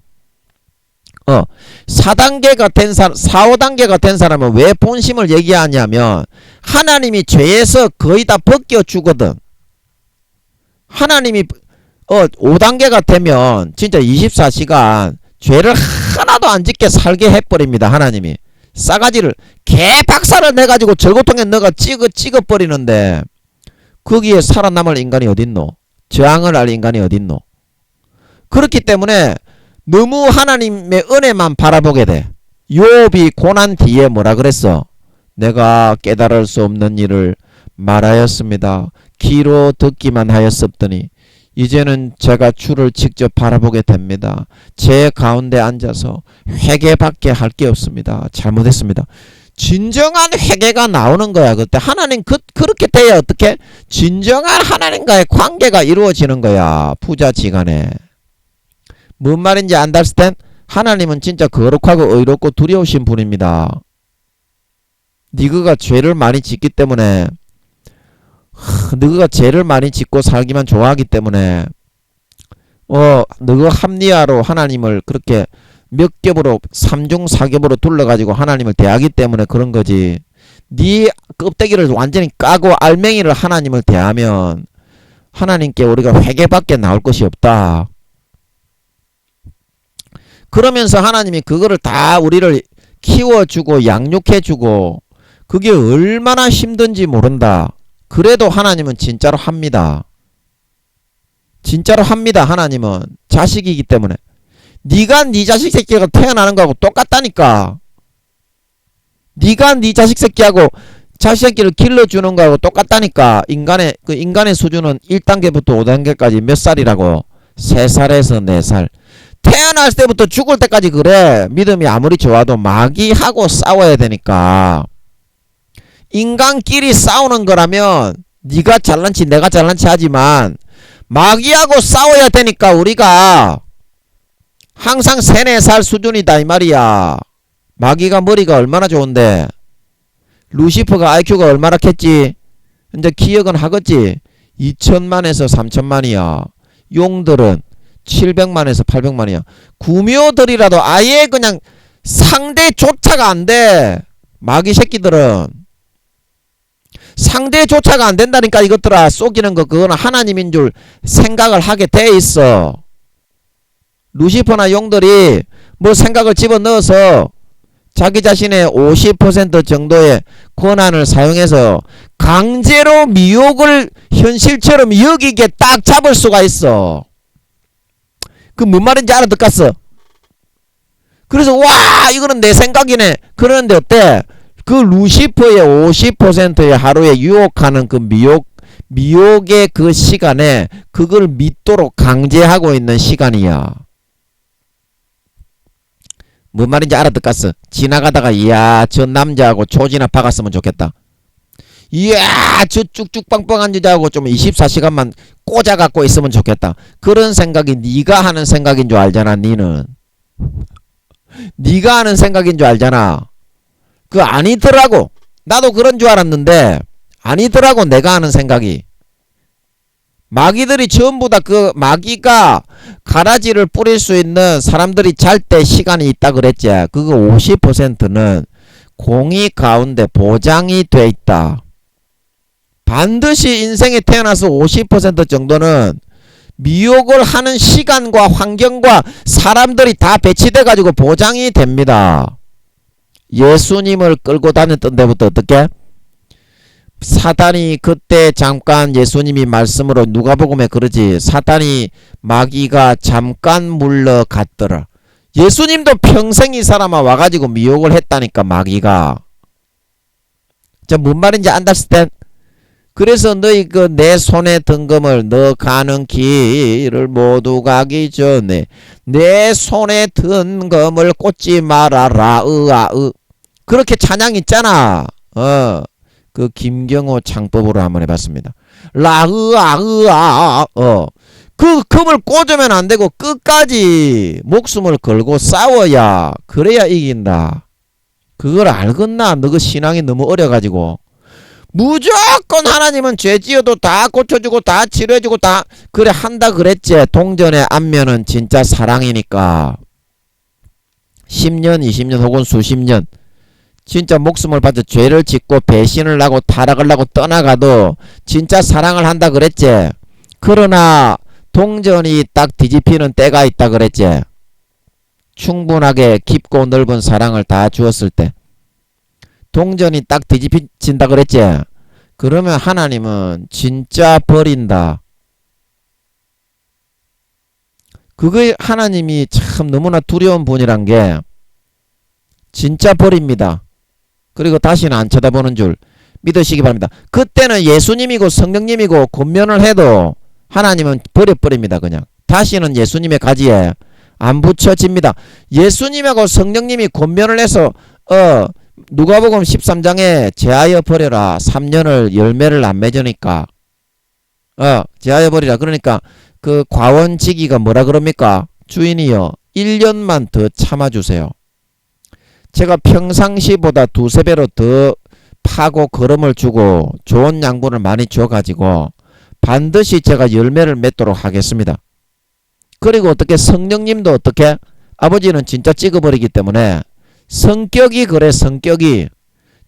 4단계가 된 사람, 4, 5단계가 된 사람은 왜 본심을 얘기하냐면 하나님이 죄에서 거의 다 벗겨주거든. 하나님이 5단계가 되면 진짜 24시간 죄를 하나도 안 짓게 살게 해버립니다. 하나님이 싸가지를 개박살을 내가지고 절고통에 넣어가 찍어버리는데 거기에 살아남을 인간이 어딨노? 저항을 할 인간이 어딨노? 그렇기 때문에 너무 하나님의 은혜만 바라보게 돼. 욥이 고난 뒤에 뭐라 그랬어? 내가 깨달을 수 없는 일을 말하였습니다. 귀로 듣기만 하였었더니 이제는 제가 주를 직접 바라보게 됩니다. 제 가운데 앉아서 회개밖에 할 게 없습니다. 잘못했습니다. 진정한 회개가 나오는 거야. 그때 하나님 그렇게 돼야 어떻게? 진정한 하나님과의 관계가 이루어지는 거야. 부자지간에. 뭔 말인지 안달을 땐 하나님은 진짜 거룩하고 의롭고 두려우신 분입니다. 너가 죄를 많이 짓기 때문에 너가 죄를 많이 짓고 살기만 좋아하기 때문에 너가 합리화로 하나님을 그렇게 몇 겹으로 3중 4겹으로 둘러가지고 하나님을 대하기 때문에 그런 거지. 네 껍데기를 완전히 까고 알맹이를 하나님을 대하면 하나님께 우리가 회개밖에 나올 것이 없다. 그러면서 하나님이 그거를 다 우리를 키워주고 양육해주고 그게 얼마나 힘든지 모른다. 그래도 하나님은 진짜로 합니다. 진짜로 합니다. 하나님은 자식이기 때문에. 네가 네 자식 새끼가 태어나는 거하고 똑같다니까. 네가 네 자식 새끼하고 자식 새끼를 길러주는 거하고 똑같다니까. 인간의 수준은 1단계부터 5단계까지 몇 살이라고? 3살에서 4살. 태어날 때부터 죽을 때까지 그래. 믿음이 아무리 좋아도 마귀하고 싸워야 되니까. 인간끼리 싸우는 거라면 네가 잘난치 내가 잘난치 하지만 마귀하고 싸워야 되니까 우리가 항상 3, 4살 수준이다 이 말이야. 마귀가 머리가 얼마나 좋은데 루시퍼가 IQ가 얼마나 캤지? 이제 기억은 하겠지. 2천만에서 3천만이야. 용들은 700만에서 800만이야. 구묘들이라도 아예 그냥 상대조차가 안 돼. 마귀 새끼들은 상대조차가 안 된다니까. 이것들아 쏘기는 거 그거는 하나님인 줄 생각을 하게 돼 있어. 루시퍼나 용들이 뭐 생각을 집어넣어서 자기 자신의 50% 정도의 권한을 사용해서 강제로 미혹을 현실처럼 여기게 딱 잡을 수가 있어. 그 뭔 말인지 알아듣겠어? 그래서 와 이거는 내 생각이네. 그러는데 어때? 그 루시퍼의 50%의 하루에 유혹하는 그 미혹의 그 시간에 그걸 믿도록 강제하고 있는 시간이야. 뭔 말인지 알아듣겠어? 지나가다가 이야 저 남자하고 조지나 박았으면 좋겠다. 이야 저 쭉쭉빵빵한 여자하고 좀 24시간만 꽂아갖고 있으면 좋겠다. 그런 생각이 네가 하는 생각인 줄 알잖아. 니는 네가 하는 생각인 줄 알잖아. 그 아니더라고. 나도 그런 줄 알았는데 아니더라고. 내가 하는 생각이. 마귀들이 전부 다 그 마귀가 가라지를 뿌릴 수 있는 사람들이 잘 때 시간이 있다 그랬지. 그거 50%는 공의 가운데 보장이 돼 있다. 반드시 인생에 태어나서 50% 정도는 미혹을 하는 시간과 환경과 사람들이 다 배치돼 가지고 보장이 됩니다. 예수님을 끌고 다녔던 데부터 어떻게? 사단이 그때 잠깐 예수님이 말씀으로 누가복음에 그러지. 사단이 마귀가 잠깐 물러갔더라. 예수님도 평생 이 사람아 와가지고 미혹을 했다니까 마귀가. 자, 뭔 말인지 안다스텐? 그래서 너희 그 내 손에 든 금을 너 가는 길을 모두 가기 전에 내 손에 든 금을 꽂지 말아라. 그렇게 찬양 있잖아. 그 김경호 창법으로 한번 해봤습니다. 그 금을 꽂으면 안 되고 끝까지 목숨을 걸고 싸워야 그래야 이긴다. 그걸 알겠나? 너 그 신앙이 너무 어려가지고 무조건 하나님은 죄 지어도 다 고쳐주고 다 치료해주고 다 그래 한다 그랬지. 동전의 앞면은 진짜 사랑이니까 10년 20년 혹은 수십 년 진짜 목숨을 바쳐 죄를 짓고 배신을 하고 타락을 하고 떠나가도 진짜 사랑을 한다 그랬지. 그러나 동전이 딱 뒤집히는 때가 있다 그랬지. 충분하게 깊고 넓은 사랑을 다 주었을 때 동전이 딱 뒤집힌다 그랬지. 그러면 하나님은 진짜 버린다. 그게 하나님이 참 너무나 두려운 분이란 게 진짜 버립니다. 그리고 다시는 안 쳐다보는 줄 믿으시기 바랍니다. 그때는 예수님이고 성령님이고 권면을 해도 하나님은 버려버립니다. 그냥 다시는 예수님의 가지에 안 붙여집니다. 예수님하고 성령님이 권면을 해서 누가복음 13장에 제하여 버려라. 3년을 열매를 안 맺으니까 제하여 버리라. 그러니까 그 과원지기가 뭐라 그럽니까? 주인이요 1년만 더 참아주세요. 제가 평상시보다 2~3배로 더 파고 거름을 주고 좋은 양분을 많이 줘가지고 반드시 제가 열매를 맺도록 하겠습니다. 그리고 어떻게 성령님도 어떻게 아버지는 진짜 찍어버리기 때문에 성격이 그래. 성격이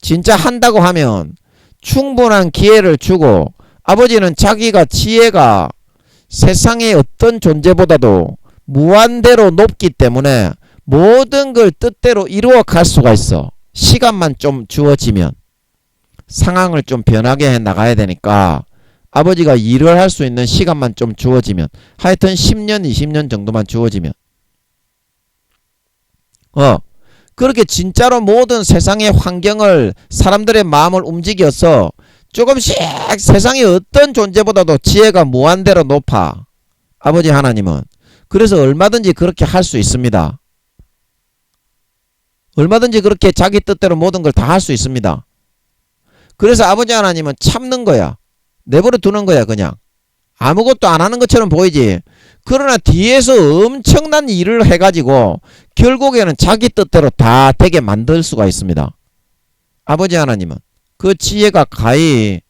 진짜 한다고 하면 충분한 기회를 주고 아버지는 자기가 지혜가 세상의 어떤 존재보다도 무한대로 높기 때문에 모든 걸 뜻대로 이루어 갈 수가 있어. 시간만 좀 주어지면 상황을 좀 변하게 해 나가야 되니까 아버지가 일을 할 수 있는 시간만 좀 주어지면 하여튼 10년 20년 정도만 주어지면 그렇게 진짜로 모든 세상의 환경을 사람들의 마음을 움직여서 조금씩 세상의 어떤 존재보다도 지혜가 무한대로 높아. 아버지 하나님은. 그래서 얼마든지 그렇게 할 수 있습니다. 얼마든지 그렇게 자기 뜻대로 모든 걸 다 할 수 있습니다. 그래서 아버지 하나님은 참는 거야. 내버려 두는 거야. 그냥 아무것도 안 하는 것처럼 보이지. 그러나 뒤에서 엄청난 일을 해가지고 결국에는 자기 뜻대로 다 되게 만들 수가 있습니다. 아버지 하나님은 그 지혜가 가히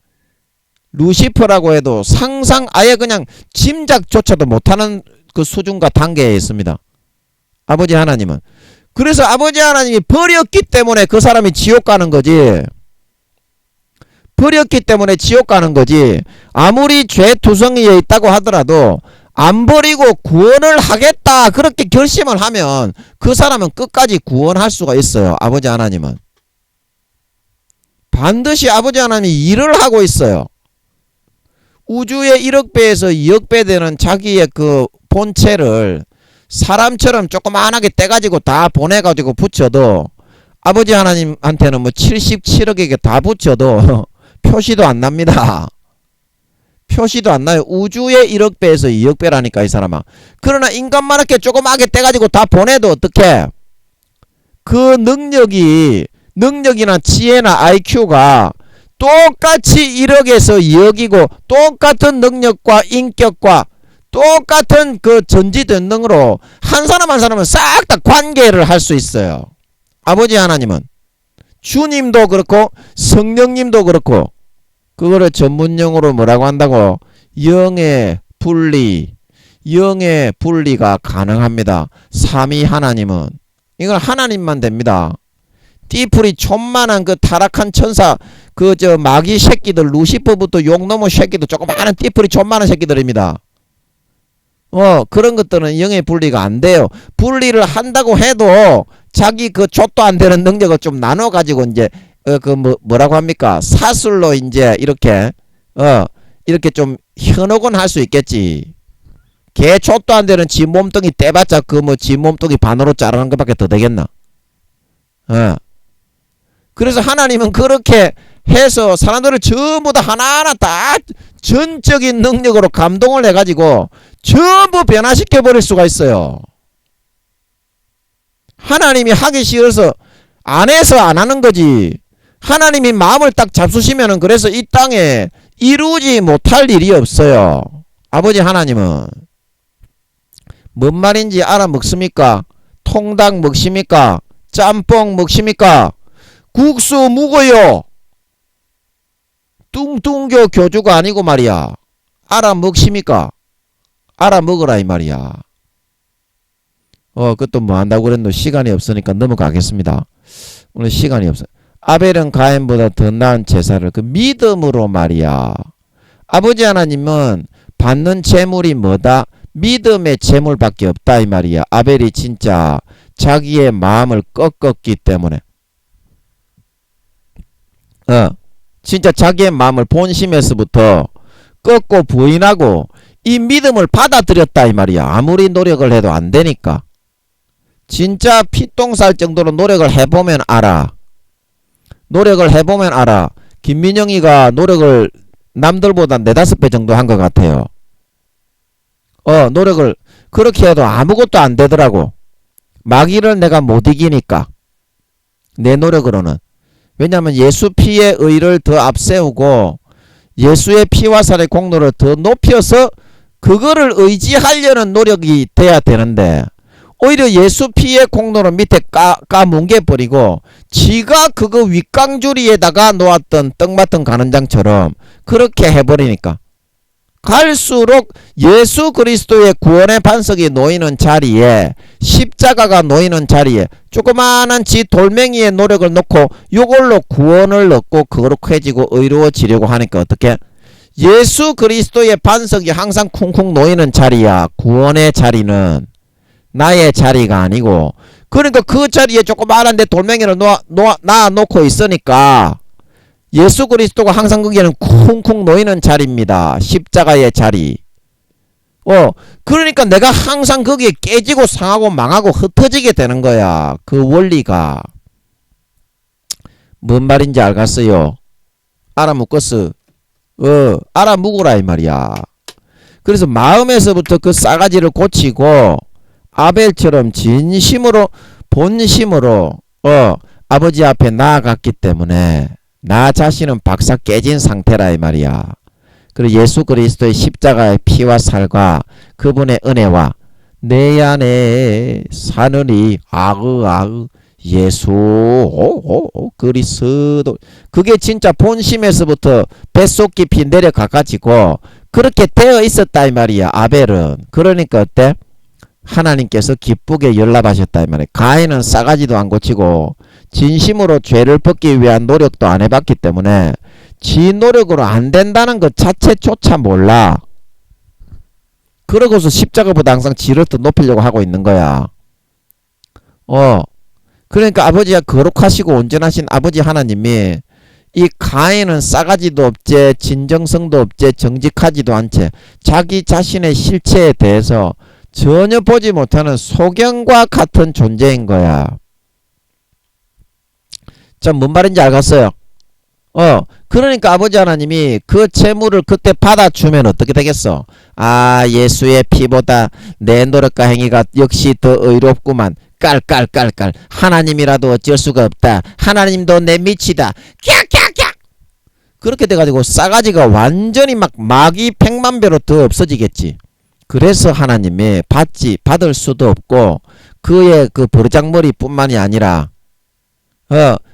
루시퍼라고 해도 상상 아예 그냥 짐작조차도 못하는 그 수준과 단계에 있습니다. 아버지 하나님은. 그래서 아버지 하나님이 버렸기 때문에 그 사람이 지옥 가는 거지. 버렸기 때문에 지옥 가는 거지. 아무리 죄투성이에 있다고 하더라도 안 버리고 구원을 하겠다 그렇게 결심을 하면 그 사람은 끝까지 구원할 수가 있어요. 아버지 하나님은. 반드시 아버지 하나님이 일을 하고 있어요. 우주의 1억 배에서 2억 배 되는 자기의 그 본체를 사람처럼 조그만하게 떼가지고 다 보내가지고 붙여도 아버지 하나님한테는 뭐 77억에게 다 붙여도 표시도 안 납니다. 표시도 안 나요. 우주의 1억 배에서 2억 배라니까 이 사람아. 그러나 인간만하게 조그맣게 떼가지고 다 보내도 어떡해. 그 능력이나 지혜나 IQ가 똑같이 1억에서 2억이고 똑같은 능력과 인격과 똑같은 그 전지전능으로 한 사람 한 사람은 싹 다 관계를 할 수 있어요. 아버지 하나님은. 주님도 그렇고 성령님도 그렇고 그거를 전문용어로 뭐라고 한다고? 영의 분리가 가능합니다. 삼위 하나님은. 이건 하나님만 됩니다. 띠풀이 촌만한 그 타락한 천사 그 저 마귀 새끼들 루시퍼부터 용놈의 새끼들 조그마한 띠풀이 촌만한 새끼들입니다. 그런 것들은 영의 분리가 안 돼요. 분리를 한다고 해도 자기 그 족도 안 되는 능력을 좀 나눠 가지고 이제 뭐라고 합니까? 사술로 이제 이렇게 좀 현혹은 할 수 있겠지. 개 족도 안 되는 지 몸뚱이 떼봤자 그 뭐 지 몸뚱이 반으로 자르는 것밖에 더 되겠나? 그래서 하나님은 그렇게 해서 사람들을 전부 다 하나하나 다 전적인 능력으로 감동을 해가지고 전부 변화시켜 버릴 수가 있어요. 하나님이 하기 싫어서 안 해서 안 하는 거지. 하나님이 마음을 딱 잡수시면은 그래서 이 땅에 이루지 못할 일이 없어요. 아버지 하나님은. 뭔 말인지 알아먹습니까? 통닭 먹습니까? 짬뽕 먹습니까? 국수 먹어요. 뚱뚱교 교주가 아니고 말이야. 알아먹습니까? 알아먹으라 이 말이야. 그것도 뭐 한다고 그랬노? 시간이 없으니까 넘어가겠습니다. 오늘 시간이 없어. 아벨은 가인보다 더 나은 제사를 그 믿음으로 말이야. 아버지 하나님은 받는 재물이 뭐다? 믿음의 재물밖에 없다 이 말이야. 아벨이 진짜 자기의 마음을 꺾었기 때문에 진짜 자기의 마음을 본심에서부터 꺾고 부인하고 이 믿음을 받아들였다 이 말이야. 아무리 노력을 해도 안 되니까. 진짜 피똥 쌀 정도로 노력을 해보면 알아. 노력을 해보면 알아. 김민영이가 노력을 남들보다 4-5배 정도 한 것 같아요. 노력을 그렇게 해도 아무것도 안 되더라고. 마귀를 내가 못 이기니까. 내 노력으로는. 왜냐하면 예수 피의 의를 더 앞세우고 예수의 피와 살의 공로를 더 높여서 그거를 의지하려는 노력이 돼야 되는데 오히려 예수 피의 공로를 밑에 까뭉개버리고 지가 그거 윗강주리에다가 놓았던 떡 맡은 가는장처럼 그렇게 해버리니까 갈수록 예수 그리스도의 구원의 반석이 놓이는 자리에 십자가가 놓이는 자리에 조그마한 지 돌멩이의 노력을 놓고 요걸로 구원을 얻고 거룩해지고 의로워지려고 하니까 어떻게? 예수 그리스도의 반석이 항상 쿵쿵 놓이는 자리야. 구원의 자리는 나의 자리가 아니고, 그러니까 그 자리에 조그마한 데 돌멩이를 놔놓고 있으니까 예수 그리스도가 항상 거기에는 쿵쿵 놓이는 자리입니다. 십자가의 자리. 그러니까 내가 항상 거기에 깨지고 상하고 망하고 흩어지게 되는 거야. 그 원리가. 뭔 말인지 알겠어요? 알아먹겠어? 알아먹으라 이 말이야. 그래서 마음에서부터 그 싸가지를 고치고 아벨처럼 진심으로 본심으로 아버지 앞에 나아갔기 때문에 나 자신은 박사 깨진 상태라 이 말이야. 그리고 예수 그리스도의 십자가의 피와 살과 그분의 은혜와 내 안에 사느니 예수 그리스도, 그게 진짜 본심에서부터 뱃속 깊이 내려가가지고 그렇게 되어 있었다 이 말이야. 아벨은. 그러니까 어때? 하나님께서 기쁘게 연락하셨다 이 말이야. 가인은 싸가지도 안 고치고 진심으로 죄를 벗기 위한 노력도 안 해봤기 때문에 지 노력으로 안 된다는 것 자체조차 몰라. 그러고서 십자가보다 항상 지를 더 높이려고 하고 있는 거야. 그러니까 아버지가 거룩하시고 온전하신 아버지 하나님이 이 가인은 싸가지도 없제, 진정성도 없제, 정직하지도 않제, 자기 자신의 실체에 대해서 전혀 보지 못하는 소경과 같은 존재인 거야. 자, 뭔 말인지 알겠어요? 그러니까 아버지 하나님이 그 재물을 그때 받아주면 어떻게 되겠어? 예수의 피보다 내 노력과 행위가 역시 더 의롭구만. 깔깔깔깔. 하나님이라도 어쩔 수가 없다. 하나님도 내 미치다. 캬캬캬. 그렇게 돼가지고 싸가지가 완전히 막 마귀 100만배로 더 없어지겠지. 그래서 하나님이 받을 수도 없고 그의 그 버르장머리 뿐만이 아니라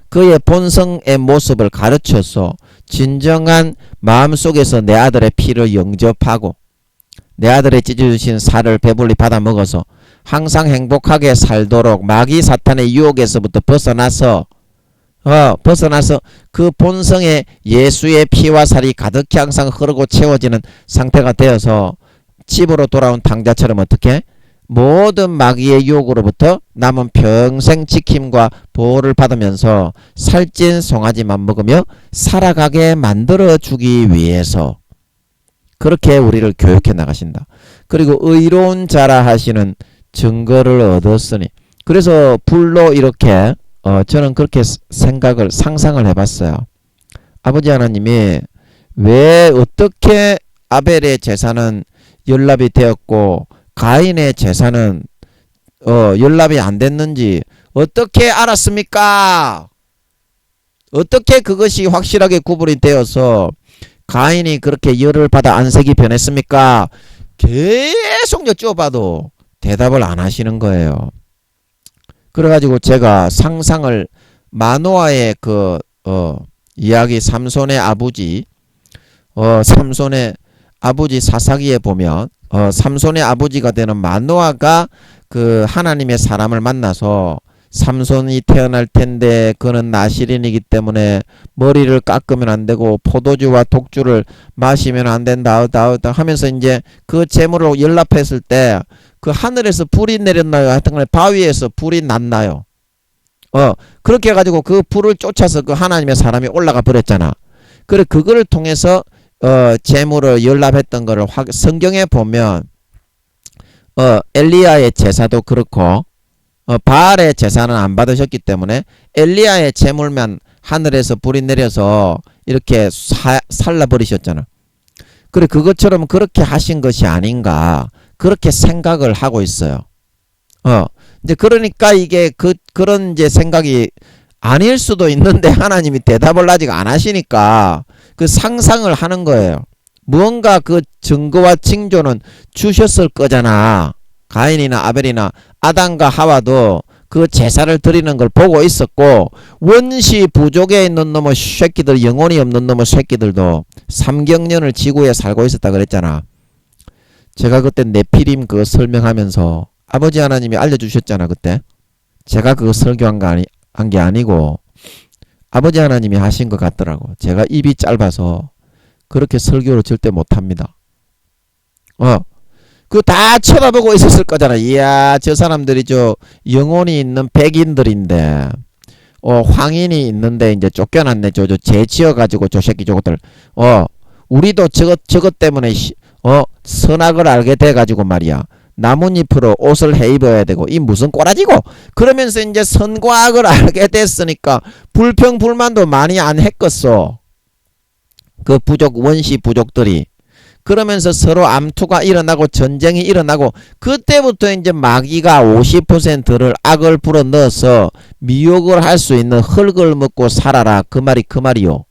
그의 본성의 모습을 가르쳐서 진정한 마음속에서 내 아들의 피를 영접하고 내 아들의 찢어주신 살을 배불리 받아 먹어서 항상 행복하게 살도록 마귀 사탄의 유혹에서부터 벗어나서 그 본성의 예수의 피와 살이 가득히 항상 흐르고 채워지는 상태가 되어서 집으로 돌아온 탕자처럼 어떻게? 모든 마귀의 유혹으로부터 남은 평생 지킴과 보호를 받으면서 살찐 송아지만 먹으며 살아가게 만들어주기 위해서 그렇게 우리를 교육해 나가신다. 그리고 의로운 자라 하시는 증거를 얻었으니, 그래서 불로 이렇게 저는 그렇게 상상을 해봤어요. 아버지 하나님이 왜 어떻게 아벨의 제사는 연락이 되었고 가인의 제사는 연락이 안 됐는지 어떻게 알았습니까? 어떻게 그것이 확실하게 구분이 되어서 가인이 그렇게 열을 받아 안색이 변했습니까? 계속 여쭤봐도 대답을 안 하시는 거예요. 그래가지고 제가 상상을 마노아의 이야기 삼손의 아버지 사사기에 보면 삼손의 아버지가 되는 마노아가 그 하나님의 사람을 만나서 삼손이 태어날 텐데 그는 나실인이기 때문에 머리를 깎으면 안 되고 포도주와 독주를 마시면 안 된다 하면서 이제 그 재물을 연락했을 때 그 하늘에서 불이 내렸나요? 하여튼 간에 바위에서 불이 났나요? 그렇게 해가지고 그 불을 쫓아서 그 하나님의 사람이 올라가 버렸잖아. 그래 그거를 통해서 재물을 연락했던 거를 성경에 보면 엘리야의 제사도 그렇고 바알의 제사는 안 받으셨기 때문에 엘리야의 재물만 하늘에서 불이 내려서 이렇게 살라버리셨잖아. 그래 그것처럼 그렇게 하신 것이 아닌가 그렇게 생각을 하고 있어요. 이제 그러니까 이게 그런 이제 생각이 아닐 수도 있는데 하나님이 대답을 아직 안 하시니까 그 상상을 하는 거예요. 무언가 그 증거와 징조는 주셨을 거잖아. 가인이나 아벨이나 아담과 하와도 그 제사를 드리는 걸 보고 있었고, 원시 부족에 있는 놈의 새끼들, 영혼이 없는 놈의 새끼들도 3경년을 지구에 살고 있었다 그랬잖아. 제가 그때 네피림 그거 설명하면서 아버지 하나님이 알려주셨잖아. 그때 제가 그거 설교한 거 한 게 아니고 아버지 하나님이 하신 것 같더라고. 제가 입이 짧아서 그렇게 설교를 절대 못합니다. 그 다 쳐다보고 있었을 거잖아. 이야, 저 사람들이 저 영혼이 있는 백인들인데, 황인이 있는데 이제 쫓겨났네. 저 죄지어가지고 저 새끼 저것들. 우리도 저것 때문에 선악을 알게 돼가지고 말이야. 나뭇잎으로 옷을 해 입어야 되고, 이 무슨 꼬라지고? 그러면서 이제 선과 악을 알게 됐으니까 불평불만도 많이 안 했겠어. 그 원시 부족들이. 그러면서 서로 암투가 일어나고 전쟁이 일어나고, 그때부터 이제 마귀가 50%를 악을 불어 넣어서 미혹을 할 수 있는 흙을 먹고 살아라. 그 말이요.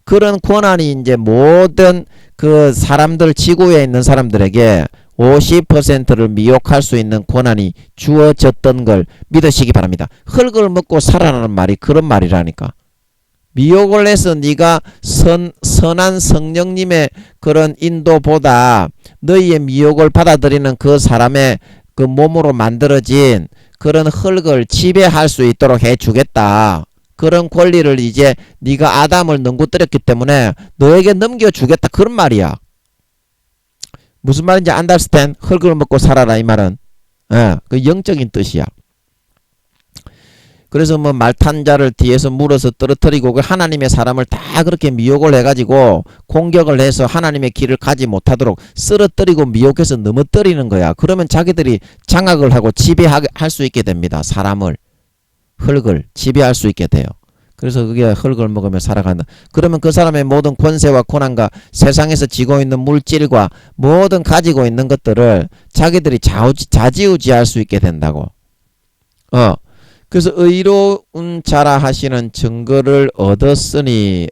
그런 권한이 이제 모든 그 사람들, 지구에 있는 사람들에게 50%를 미혹할 수 있는 권한이 주어졌던 걸 믿으시기 바랍니다. 흙을 먹고 살아라는 말이 그런 말이라니까. 미혹을 해서 네가 선한 성령님의 그런 인도보다 너희의 미혹을 받아들이는 그 사람의 그 몸으로 만들어진 그런 흙을 지배할 수 있도록 해주겠다. 그런 권리를 이제 네가 아담을 넘고뜨렸기 때문에 너에게 넘겨주겠다. 그런 말이야. 무슨 말인지 understand? 흙을 먹고 살아라 이 말은 그 영적인 뜻이야. 그래서 뭐 말탄 자를 뒤에서 물어서 떨어뜨리고 그 하나님의 사람을 다 그렇게 미혹을 해가지고 공격을 해서 하나님의 길을 가지 못하도록 쓰러뜨리고 미혹해서 넘어뜨리는 거야. 그러면 자기들이 장악을 하고 지배할 수 있게 됩니다. 사람을, 흙을 지배할 수 있게 돼요. 그래서 그게 흙을 먹으며 살아간다. 그러면 그 사람의 모든 권세와 권한과 세상에서 지고 있는 물질과 모든 가지고 있는 것들을 자기들이 좌지우지할 수 있게 된다고. 그래서 의로운 자라 하시는 증거를 얻었으니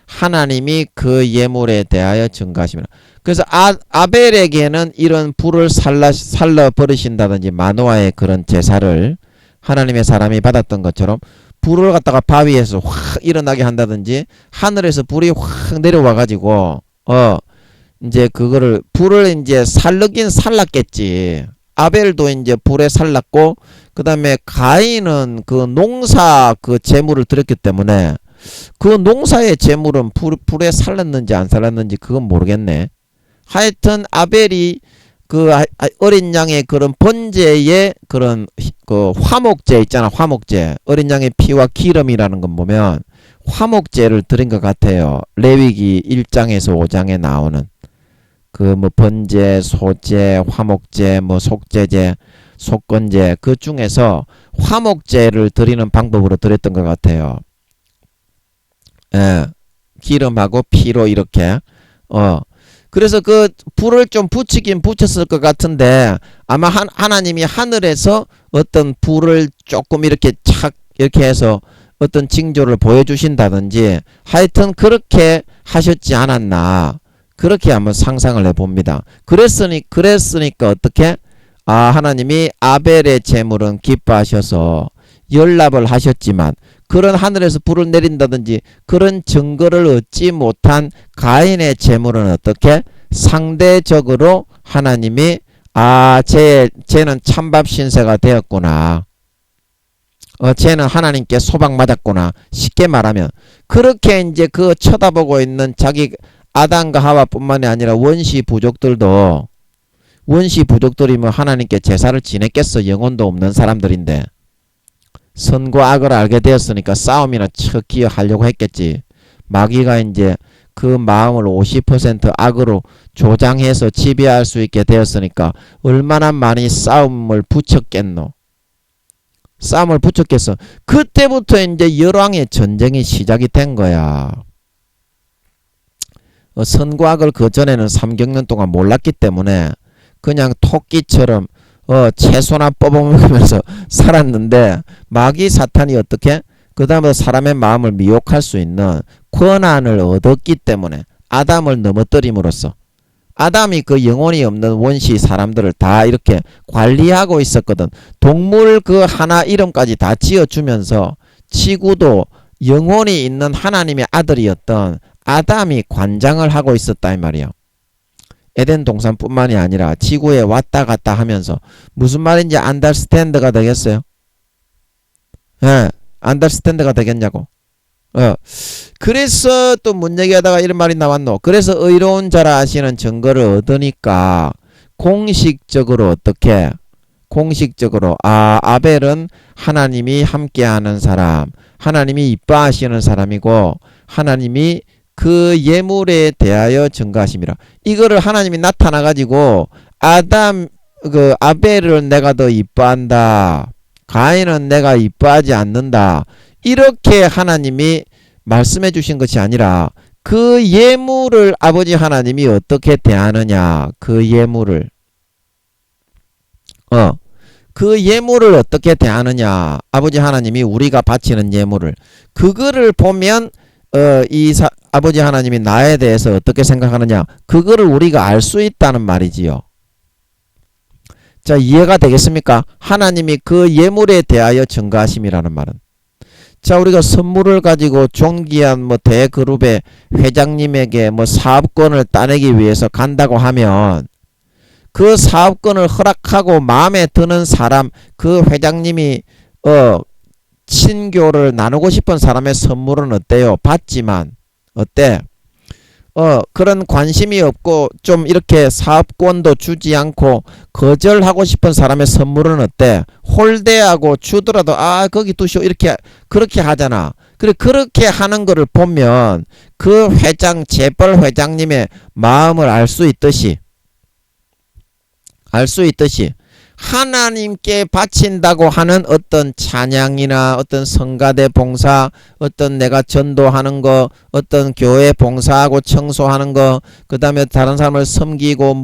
하나님이 그 예물에 대하여 증거하시면. 그래서 아벨에게는 이런 불을 살라 버리신다든지 마노아의 그런 제사를 하나님의 사람이 받았던 것처럼 불을 갖다가 바위에서 확 일어나게 한다든지 하늘에서 불이 확 내려와 가지고 이제 그거를 불을 이제 살르긴 살랐겠지. 아벨도 이제 불에 살랐고, 그 다음에 가인은 그 농사 그 재물을 드렸기 때문에 그 농사의 재물은 불에 살랐는지 안 살랐는지 그건 모르겠네. 하여튼 아벨이 그 어린 양의 그런 번제의 그런 그 화목제 있잖아. 화목제. 어린 양의 피와 기름이라는 건 보면 화목제를 드린 것 같아요. 레위기 1장에서 5장에 나오는. 그 뭐 번제, 소제, 화목제, 뭐 속제제, 속건제 그 중에서 화목제를 드리는 방법으로 드렸던 것 같아요. 기름하고 피로 이렇게. 그래서 그 불을 좀 붙이긴 붙였을 것 같은데 아마 하나님이 하늘에서 어떤 불을 조금 이렇게 착 이렇게 해서 어떤 징조를 보여주신다든지 하여튼 그렇게 하셨지 않았나. 그렇게 한번 상상을 해봅니다. 그랬으니까 어떻게? 하나님이 아벨의 제물은 기뻐하셔서 연락을 하셨지만 그런 하늘에서 불을 내린다든지 그런 증거를 얻지 못한 가인의 제물은 어떻게? 상대적으로 하나님이 쟤는 찬밥 신세가 되었구나. 쟤는 하나님께 소박 맞았구나. 쉽게 말하면 그렇게 이제 그 쳐다보고 있는 자기 아담과 하와뿐만이 아니라 원시 부족들도 뭐 하나님께 제사를 지냈겠어. 영혼도 없는 사람들인데 선과 악을 알게 되었으니까 싸움이나 척 기어하려고 했겠지. 마귀가 이제 그 마음을 50% 악으로 조장해서 지배할 수 있게 되었으니까 얼마나 많이 싸움을 붙였겠노. 싸움을 붙였겠어. 그때부터 이제 열왕의 전쟁이 시작이 된 거야. 선과 악을 그 전에는 3경년 동안 몰랐기 때문에 그냥 토끼처럼 채소나 뽑아먹으면서 살았는데 마귀 사탄이 어떻게? 그 다음에 사람의 마음을 미혹할 수 있는 권한을 얻었기 때문에 아담을 넘어뜨림으로써 아담이 그 영혼이 없는 원시 사람들을 다 이렇게 관리하고 있었거든. 동물 그 하나 이름까지 다 지어주면서 지구도 영혼이 있는 하나님의 아들이었던 아담이 관장을 하고 있었다 이 말이야. 에덴 동산뿐만이 아니라 지구에 왔다 갔다 하면서 무슨 말인지 안더스탠드가 되겠어요? 예, 안더스탠드가 되겠냐고. 그래서 또 문 얘기하다가 이런 말이 나왔노. 그래서 의로운 자라 하시는 증거를 얻으니까 공식적으로 어떻게? 공식적으로 아벨은 하나님이 함께하는 사람, 하나님이 이뻐하시는 사람이고 하나님이 그 예물에 대하여 증거하심이라. 이거를 하나님이 나타나 가지고 아벨을 내가 더 이뻐한다. 가인은 내가 이뻐하지 않는다. 이렇게 하나님이 말씀해 주신 것이 아니라 그 예물을 아버지 하나님이 어떻게 대하느냐. 그 예물을 그 예물을 어떻게 대하느냐. 아버지 하나님이 우리가 바치는 예물을 그거를 보면 아버지 하나님이 나에 대해서 어떻게 생각하느냐. 그거를 우리가 알 수 있다는 말이지요. 자, 이해가 되겠습니까? 하나님이 그 예물에 대하여 증거하심이라는 말은. 자, 우리가 선물을 가지고 존귀한 대그룹의 회장님에게 사업권을 따내기 위해서 간다고 하면 그 사업권을 허락하고 마음에 드는 사람, 그 회장님이 친교를 나누고 싶은 사람의 선물은 어때요? 받지만 어때? 그런 관심이 없고 좀 이렇게 사업권도 주지 않고 거절하고 싶은 사람의 선물은 어때? 홀대하고 주더라도 거기 두시오 이렇게 그렇게 하잖아. 그렇게 하는 거를 보면 그 재벌 회장님의 마음을 알 수 있듯이 하나님께 바친다고 하는 어떤 찬양이나 어떤 성가대 봉사, 어떤 내가 전도하는 거, 어떤 교회 봉사하고 청소하는 거, 그 다음에 다른 사람을 섬기고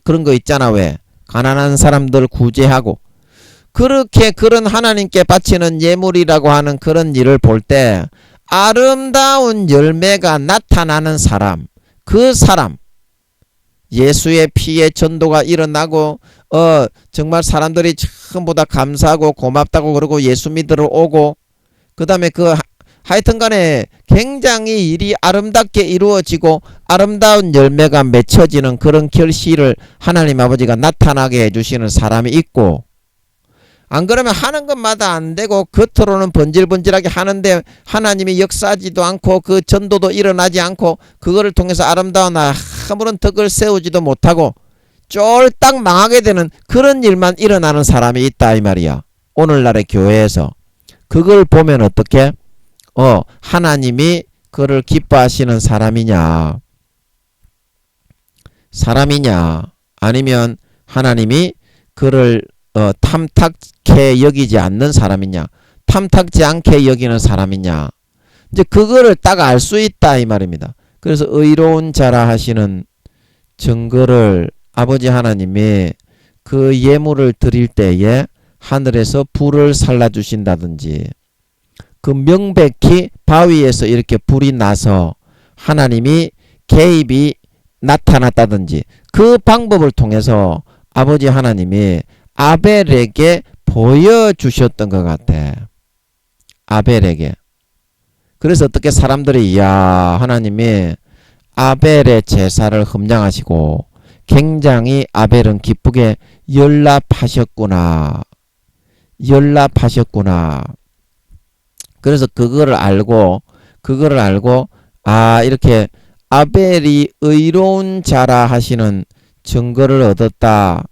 그런 거 있잖아. 왜? 가난한 사람들 구제하고. 그렇게 그런 하나님께 바치는 예물이라고 하는 그런 일을 볼 때 아름다운 열매가 나타나는 사람, 그 사람, 예수의 피의 전도가 일어나고 정말 사람들이 전부 다 감사하고 고맙다고 그러고 예수 믿으러 오고 그 다음에 하여튼 간에 굉장히 일이 아름답게 이루어지고 아름다운 열매가 맺혀지는 그런 결실을 하나님 아버지가 나타나게 해주시는 사람이 있고, 안 그러면 하는 것마다 안 되고 겉으로는 번질번질하게 하는데 하나님이 역사하지도 않고 그 전도도 일어나지 않고 그거를 통해서 아름다운 아무런 덕을 세우지도 못하고 쫄딱 망하게 되는 그런 일만 일어나는 사람이 있다 이 말이야. 오늘날의 교회에서. 그걸 보면 어떻게? 하나님이 그를 기뻐하시는 사람이냐 아니면 하나님이 그를 탐탁케 여기지 않는 사람이냐, 탐탁지 않게 여기는 사람이냐, 이제 그거를 딱 알 수 있다 이 말입니다. 그래서 의로운 자라 하시는 증거를 아버지 하나님이 그 예물을 드릴 때에 하늘에서 불을 살라주신다든지, 그 명백히 바위에서 이렇게 불이 나서 하나님이 개입이 나타났다든지, 그 방법을 통해서 아버지 하나님이 아벨에게 보여주셨던 것 같아. 아벨에게. 그래서 어떻게 사람들이 하나님이 아벨의 제사를 흠양하시고 굉장히 아벨은 기쁘게 연락하셨구나. 그래서 그거를 알고 이렇게 아벨이 의로운 자라 하시는 증거를 얻었다.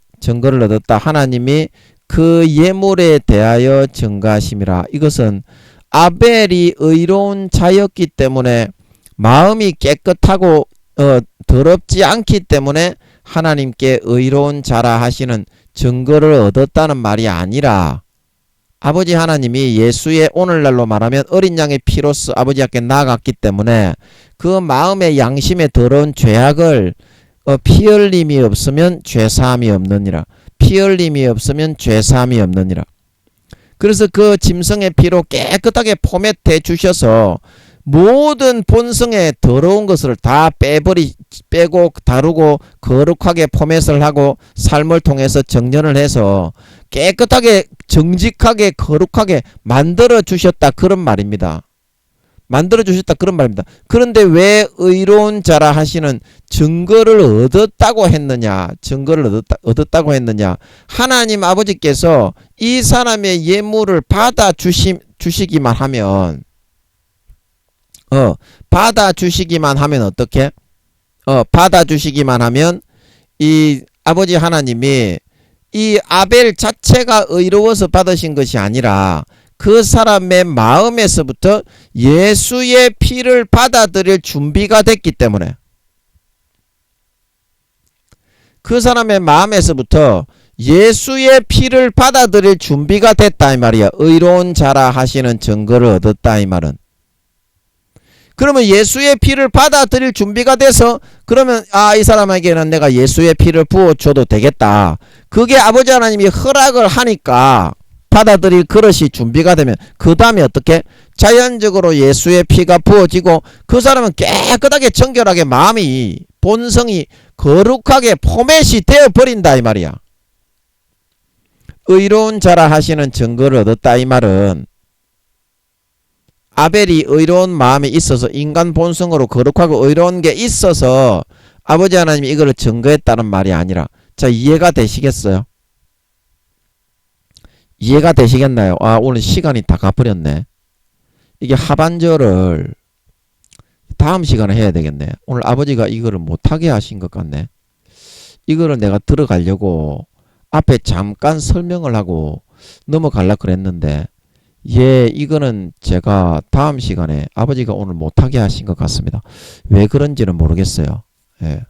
하나님이 그 예물에 대하여 증거하심이라. 이것은 아벨이 의로운 자였기 때문에 마음이 깨끗하고 더럽지 않기 때문에 하나님께 의로운 자라 하시는 증거를 얻었다는 말이 아니라, 아버지 하나님이 예수의 오늘날로 말하면 어린 양의 피로써 아버지 앞에 나아갔기 때문에 그 마음의 양심에 더러운 죄악을 피 흘림이 없으면 죄사함이 없느니라. 피 흘림이 없으면 죄사함이 없느니라. 그래서 그 짐승의 피로 깨끗하게 포맷해 주셔서 모든 본성의 더러운 것을 다 빼고 다루고 거룩하게 포맷을 하고 삶을 통해서 정련을 해서 깨끗하게 정직하게 거룩하게 만들어 주셨다 그런 말입니다. 만들어 주셨다 그런 말입니다. 그런데 왜 의로운 자라 하시는 증거를 얻었다고 했느냐? 증거를 얻었다고 했느냐? 하나님 아버지께서 이 사람의 예물을 받아 주시기만 하면 받아주시기만 하면 어떻게? 받아주시기만 하면 이 아버지 하나님이 이 아벨 자체가 의로워서 받으신 것이 아니라 그 사람의 마음에서부터 예수의 피를 받아들일 준비가 됐기 때문에 그 사람의 마음에서부터 예수의 피를 받아들일 준비가 됐다 이 말이야. 의로운 자라 하시는 증거를 얻었다 이 말은. 그러면 예수의 피를 받아들일 준비가 돼서 그러면 이 사람에게는 내가 예수의 피를 부어줘도 되겠다. 그게 아버지 하나님이 허락을 하니까 받아들일 그릇이 준비가 되면 그 다음에 어떻게? 자연적으로 예수의 피가 부어지고 그 사람은 깨끗하게 정결하게 마음이 본성이 거룩하게 포맷이 되어버린다 이 말이야. 의로운 자라 하시는 증거를 얻었다 이 말은 아벨이 의로운 마음이 있어서 인간 본성으로 거룩하고 의로운 게 있어서 아버지 하나님이 이거를 증거했다는 말이 아니라 자 이해가 되시겠어요? 이해가 되시겠나요? 오늘 시간이 다 가버렸네. 이게 하반절을 다음 시간에 해야 되겠네. 오늘 아버지가 이거를 못하게 하신 것 같네. 이거를 내가 들어가려고 앞에 잠깐 설명을 하고 넘어가려고 그랬는데 이거는 제가 다음 시간에 아버지가 오늘 못하게 하신 것 같습니다. 왜 그런지는 모르겠어요. 예.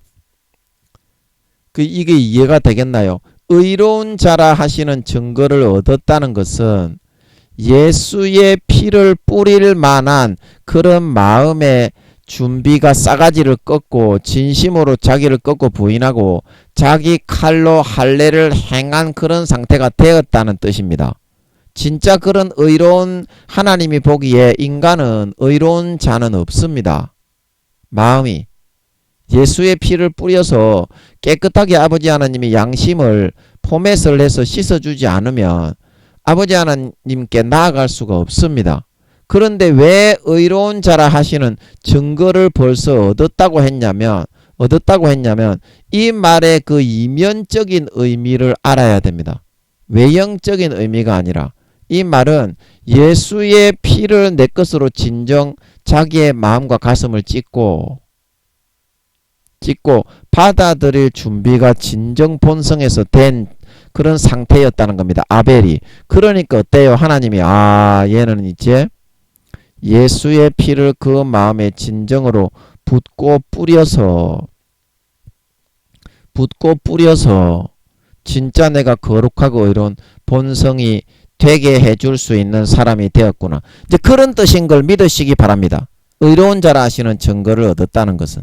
이게 이해가 되겠나요? 의로운 자라 하시는 증거를 얻었다는 것은 예수의 피를 뿌릴 만한 그런 마음의 준비가 싸가지를 꺾고 진심으로 자기를 꺾고 부인하고 자기 칼로 할례를 행한 그런 상태가 되었다는 뜻입니다. 진짜 그런 의로운 하나님이 보기에 인간은 의로운 자는 없습니다. 마음이 예수의 피를 뿌려서 깨끗하게 아버지 하나님이 양심을 포맷을 해서 씻어주지 않으면 아버지 하나님께 나아갈 수가 없습니다. 그런데 왜 의로운 자라 하시는 증거를 벌써 얻었다고 했냐면 이 말의 그 이면적인 의미를 알아야 됩니다. 외형적인 의미가 아니라 이 말은 예수의 피를 내 것으로 진정 자기의 마음과 가슴을 찢고 받아들일 준비가 진정 본성에서 된 그런 상태였다는 겁니다. 아벨이. 그러니까 어때요? 하나님이 얘는 이제 예수의 피를 그 마음에 진정으로 붓고 뿌려서 진짜 내가 거룩하고 의로운 본성이 되게 해줄 수 있는 사람이 되었구나. 이제 그런 뜻인 걸 믿으시기 바랍니다. 의로운 자라 하시는 증거를 얻었다는 것은.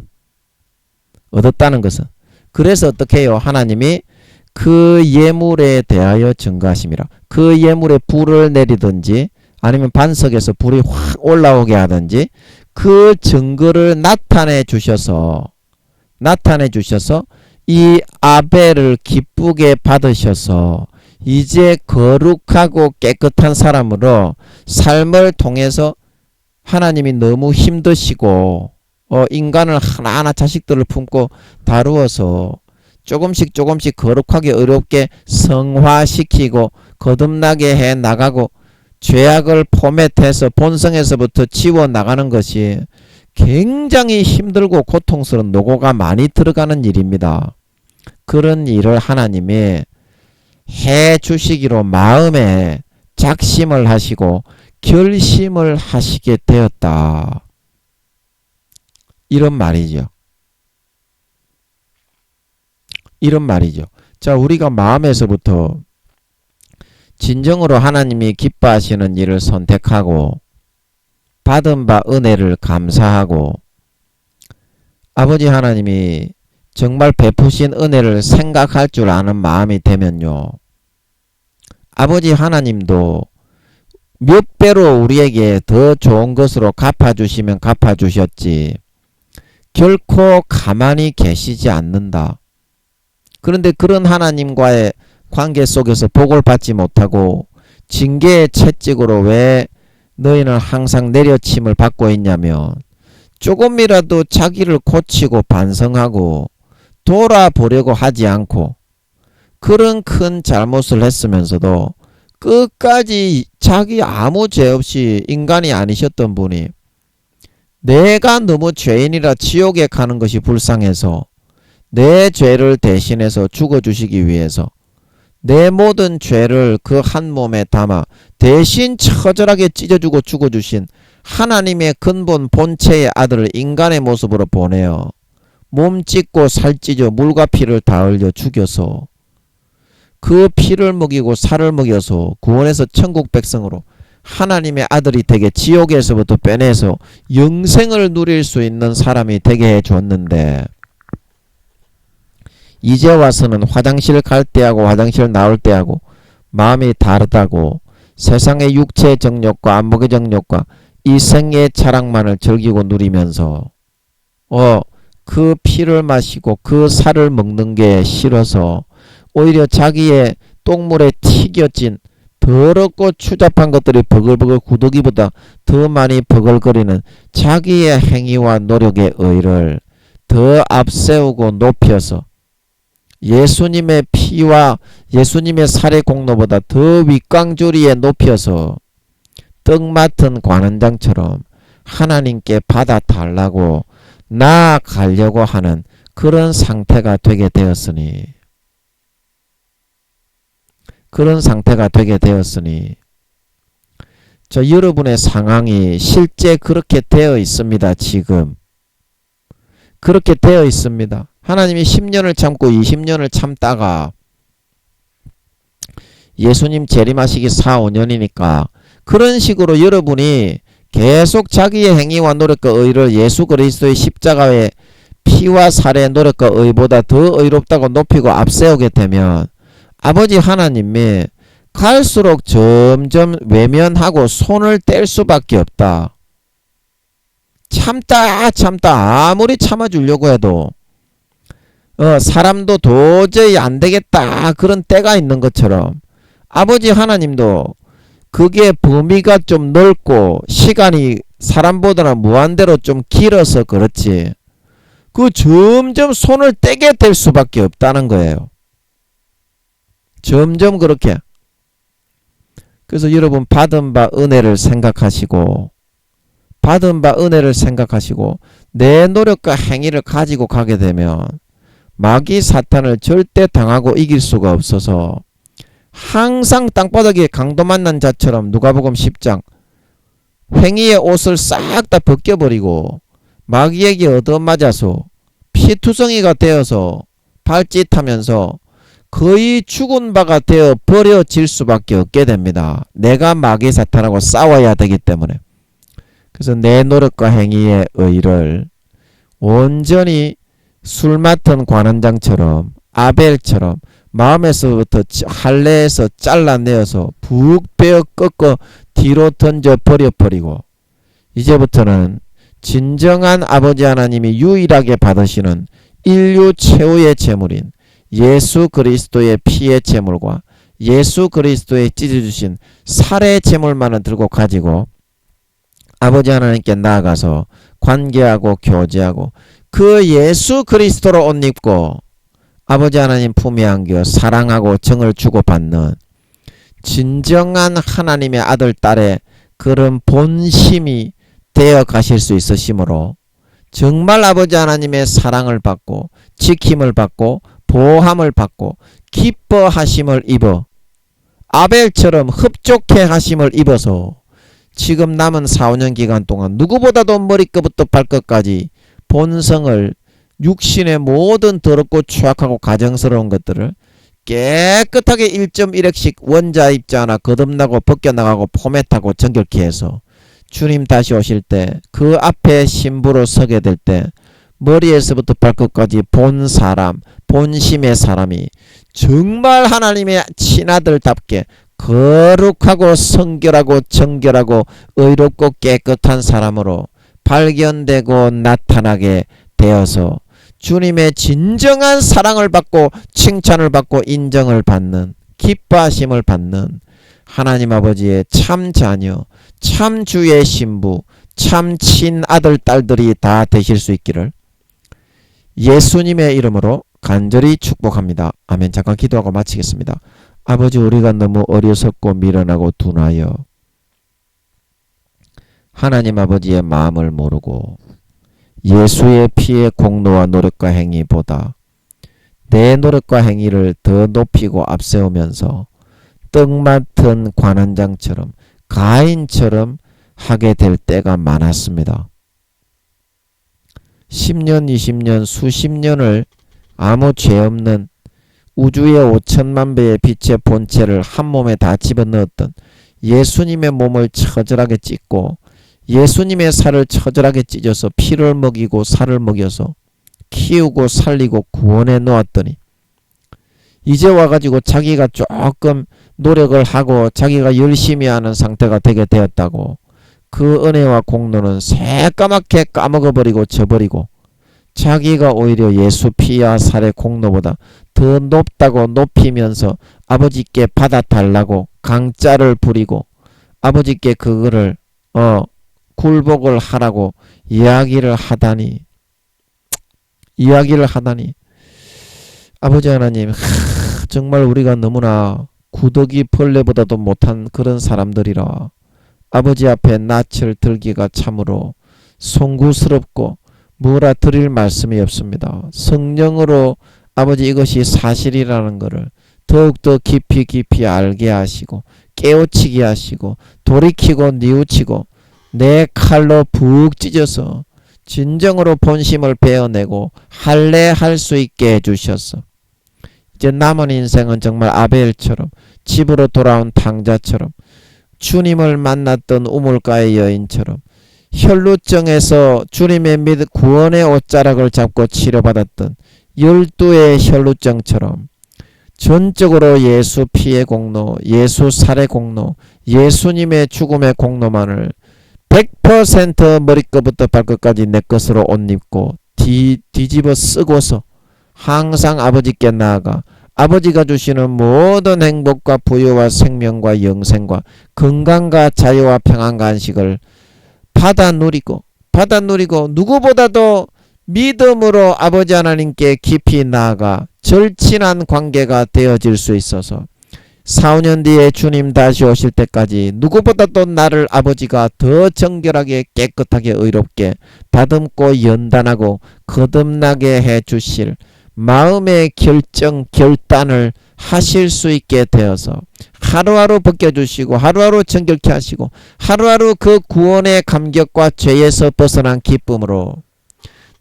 그래서 어떻게 해요? 하나님이 그 예물에 대하여 증거하심이라. 그 예물에 불을 내리든지 아니면 반석에서 불이 확 올라오게 하든지 그 증거를 나타내 주셔서 이 아벨을 기쁘게 받으셔서 이제 거룩하고 깨끗한 사람으로 삶을 통해서 하나님이 너무 힘드시고 인간을 하나하나 자식들을 품고 다루어서 조금씩 거룩하게 의롭게 성화시키고 거듭나게 해 나가고 죄악을 포맷해서 본성에서부터 지워나가는 것이 굉장히 힘들고 고통스러운 노고가 많이 들어가는 일입니다. 그런 일을 하나님이 해 주시기로 마음에 작심을 하시고 결심을 하시게 되었다. 이런 말이죠. 자, 우리가 마음에서부터 진정으로 하나님이 기뻐하시는 일을 선택하고 받은 바 은혜를 감사하고 아버지 하나님이 정말 베푸신 은혜를 생각할 줄 아는 마음이 되면요. 아버지 하나님도 몇 배로 우리에게 더 좋은 것으로 갚아주시면 갚아주셨지 결코 가만히 계시지 않는다. 그런데 그런 하나님과의 관계 속에서 복을 받지 못하고 징계의 채찍으로 왜 너희는 항상 내려침을 받고 있냐면 조금이라도 자기를 고치고 반성하고 돌아보려고 하지 않고 그런 큰 잘못을 했으면서도 끝까지 자기 아무 죄 없이 인간이 아니셨던 분이 내가 너무 죄인이라 지옥에 가는 것이 불쌍해서 내 죄를 대신해서 죽어주시기 위해서 내 모든 죄를 그 한 몸에 담아 대신 처절하게 찢어주고 죽어주신 하나님의 근본 본체의 아들을 인간의 모습으로 보내어 몸 찢고 살 찢어 물과 피를 다 흘려 죽여서 그 피를 먹이고 살을 먹여서 구원해서 천국 백성으로 하나님의 아들이 되게 지옥에서부터 빼내서 영생을 누릴 수 있는 사람이 되게 해줬는데 이제 와서는 화장실 갈 때하고 화장실 나올 때하고 마음이 다르다고 세상의 육체의 정욕과 안목의 정욕과 이 생애의 자랑만을 즐기고 누리면서 그 피를 마시고 그 살을 먹는 게 싫어서 오히려 자기의 똥물에 튀겨진 더럽고 추잡한 것들이 버글버글 구더기보다 더 많이 버글거리는 자기의 행위와 노력의 의를 더 앞세우고 높여서 예수님의 피와 예수님의 살의 공로보다 더 윗강조리에 높여서 떡 맡은 관원장처럼 하나님께 받아달라고 나아가려고 하는 그런 상태가 되게 되었으니 저 여러분의 상황이 실제 그렇게 되어 있습니다. 지금 그렇게 되어 있습니다. 하나님이 10년을 참고 20년을 참다가 예수님 재림하시기 4, 5년이니까 그런 식으로 여러분이 계속 자기의 행위와 노력과 의를 예수 그리스도의 십자가의 피와 살의 노력과 의보다 더 의롭다고 높이고 앞세우게 되면 아버지 하나님이 갈수록 점점 외면하고 손을 뗄 수밖에 없다. 참다 아무리 참아주려고 해도 사람도 도저히 안 되겠다 그런 때가 있는 것처럼 아버지 하나님도 그게 범위가 좀 넓고 시간이 사람보다는 무한대로 좀 길어서 그렇지 그 점점 손을 떼게 될 수밖에 없다는 거예요. 점점 그렇게. 그래서 여러분 받은 바 은혜를 생각하시고 내 노력과 행위를 가지고 가게 되면 마귀 사탄을 절대 당하고 이길 수가 없어서 항상 땅바닥에 강도 만난 자처럼 누가복음 10장 횡의의 옷을 싹 다 벗겨버리고 마귀에게 얻어맞아서 피투성이가 되어서 발짓하면서 거의 죽은 바가 되어 버려질 수밖에 없게 됩니다. 내가 마귀 사탄하고 싸워야 되기 때문에. 그래서 내 노력과 행위의 의를 온전히 술 맡은 관원장처럼 아벨처럼 마음에서부터 할례에서 잘라내어서 푹 베어 꺾어 뒤로 던져 버려버리고 이제부터는 진정한 아버지 하나님이 유일하게 받으시는 인류 최후의 제물인 예수 그리스도의 피의 제물과 예수 그리스도의 찢어주신 살의 제물만을 들고 가지고 아버지 하나님께 나아가서 관계하고 교제하고 그 예수 그리스도로 옷 입고 아버지 하나님 품에 안겨 사랑하고 정을 주고받는 진정한 하나님의 아들 딸의 그런 본심이 되어 가실 수 있으시므로 정말 아버지 하나님의 사랑을 받고 지킴을 받고 보호함을 받고 기뻐하심을 입어 아벨처럼 흡족해 하심을 입어서 지금 남은 4, 5년 기간 동안 누구보다도 머리끝부터 발끝까지 본성을 육신의 모든 더럽고 추악하고 가정스러운 것들을 깨끗하게 1.1핵씩 원자 입지 않아 거듭나고 벗겨나가고 포맷하고 정결케 해서 주님 다시 오실 때 그 앞에 신부로 서게 될 때 머리에서부터 발끝까지 본 사람, 본심의 사람이 정말 하나님의 친아들답게 거룩하고 성결하고 정결하고 의롭고 깨끗한 사람으로 발견되고 나타나게 되어서 주님의 진정한 사랑을 받고 칭찬을 받고 인정을 받는, 기뻐하심을 받는 하나님 아버지의 참 자녀, 참 주의 신부, 참 친아들 딸들이 다 되실 수 있기를 예수님의 이름으로 간절히 축복합니다. 아멘. 잠깐 기도하고 마치겠습니다. 아버지, 우리가 너무 어리석고 미련하고 둔하여 하나님 아버지의 마음을 모르고 예수의 피의 공로와 노력과 행위보다 내 노력과 행위를 더 높이고 앞세우면서 떡 맡은 관원장처럼 가인처럼 하게 될 때가 많았습니다. 10년, 20년, 수십 년을 아무 죄 없는 우주의 5천만 배의 빛의 본체를 한 몸에 다 집어넣었던 예수님의 몸을 처절하게 찢고 예수님의 살을 처절하게 찢어서 피를 먹이고 살을 먹여서 키우고 살리고 구원해 놓았더니 이제 와가지고 자기가 조금 노력을 하고 자기가 열심히 하는 상태가 되게 되었다고 그 은혜와 공로는 새까맣게 까먹어버리고 져버리고 자기가 오히려 예수 피와 살의 공로보다 더 높다고 높이면서 아버지께 받아달라고 강짜를 부리고 아버지께 그거를 굴복을 하라고 이야기를 하다니 아버지 하나님, 정말 우리가 너무나 구더기 벌레보다도 못한 그런 사람들이라 아버지 앞에 낯을 들기가 참으로 송구스럽고 뭐라 드릴 말씀이 없습니다. 성령으로 아버지 이것이 사실이라는 것을 더욱더 깊이 알게 하시고 깨우치게 하시고 돌이키고 뉘우치고 내 칼로 푹 찢어서 진정으로 본심을 베어내고 할례할 수 있게 해주셨어. 이제 남은 인생은 정말 아벨처럼 집으로 돌아온 탕자처럼 주님을 만났던 우물가의 여인처럼 혈루증에서 주님의 구원의 옷자락을 잡고 치료받았던 12의 혈루증처럼 전적으로 예수 피의 공로, 예수 살의 공로, 예수님의 죽음의 공로만을 100% 머리끝부터 발끝까지 내 것으로 옷 입고 뒤집어 쓰고서 항상 아버지께 나아가 아버지가 주시는 모든 행복과 부유와 생명과 영생과 건강과 자유와 평안과 안식을 받아 누리고 누구보다도 믿음으로 아버지 하나님께 깊이 나아가 절친한 관계가 되어질 수 있어서 4, 5년 뒤에 주님 다시 오실 때까지 누구보다도 나를 아버지가 더 정결하게 깨끗하게 의롭게 다듬고 연단하고 거듭나게 해 주실 마음의 결단을 하실 수 있게 되어서 하루하루 벗겨주시고 하루하루 정결케 하시고 하루하루 그 구원의 감격과 죄에서 벗어난 기쁨으로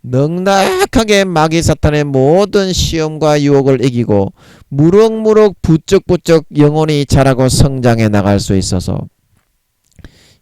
넉넉하게 마귀 사탄의 모든 시험과 유혹을 이기고 무럭무럭 부쩍부쩍 영혼이 자라고 성장해 나갈 수 있어서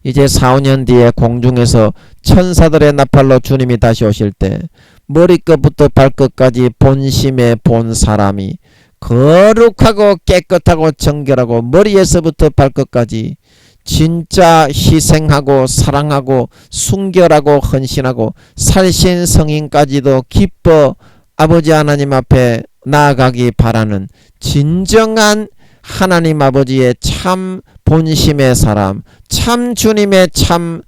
이제 4, 5년 뒤에 공중에서 천사들의 나팔로 주님이 다시 오실 때 머리끝부터 발끝까지 본심에 본 사람이 거룩하고 깨끗하고 정결하고 머리에서부터 발끝까지 진짜 희생하고 사랑하고 순결하고 헌신하고 살신 성인까지도 기뻐 아버지 하나님 앞에 나아가기 바라는 진정한 하나님 아버지의 참 본심의 사람, 참 주님의 참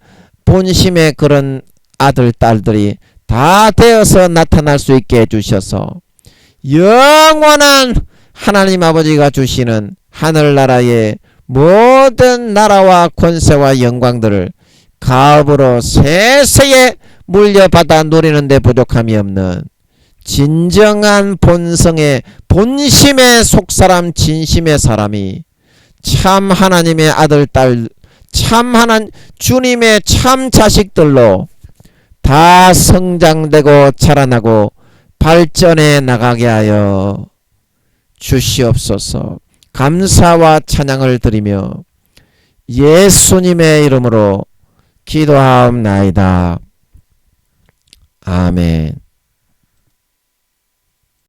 본심의 그런 아들 딸들이 다 되어서 나타날 수 있게 해주셔서 영원한 하나님 아버지가 주시는 하늘나라의 모든 나라와 권세와 영광들을 가업으로 세세에 물려받아 누리는 데 부족함이 없는 진정한 본성의 본심의 속사람 진심의 사람이 참 하나님의 아들 딸 참 주님의 참 자식들로 다 성장되고 자라나고 발전해 나가게 하여 주시옵소서. 감사와 찬양을 드리며 예수님의 이름으로 기도하옵나이다. 아멘.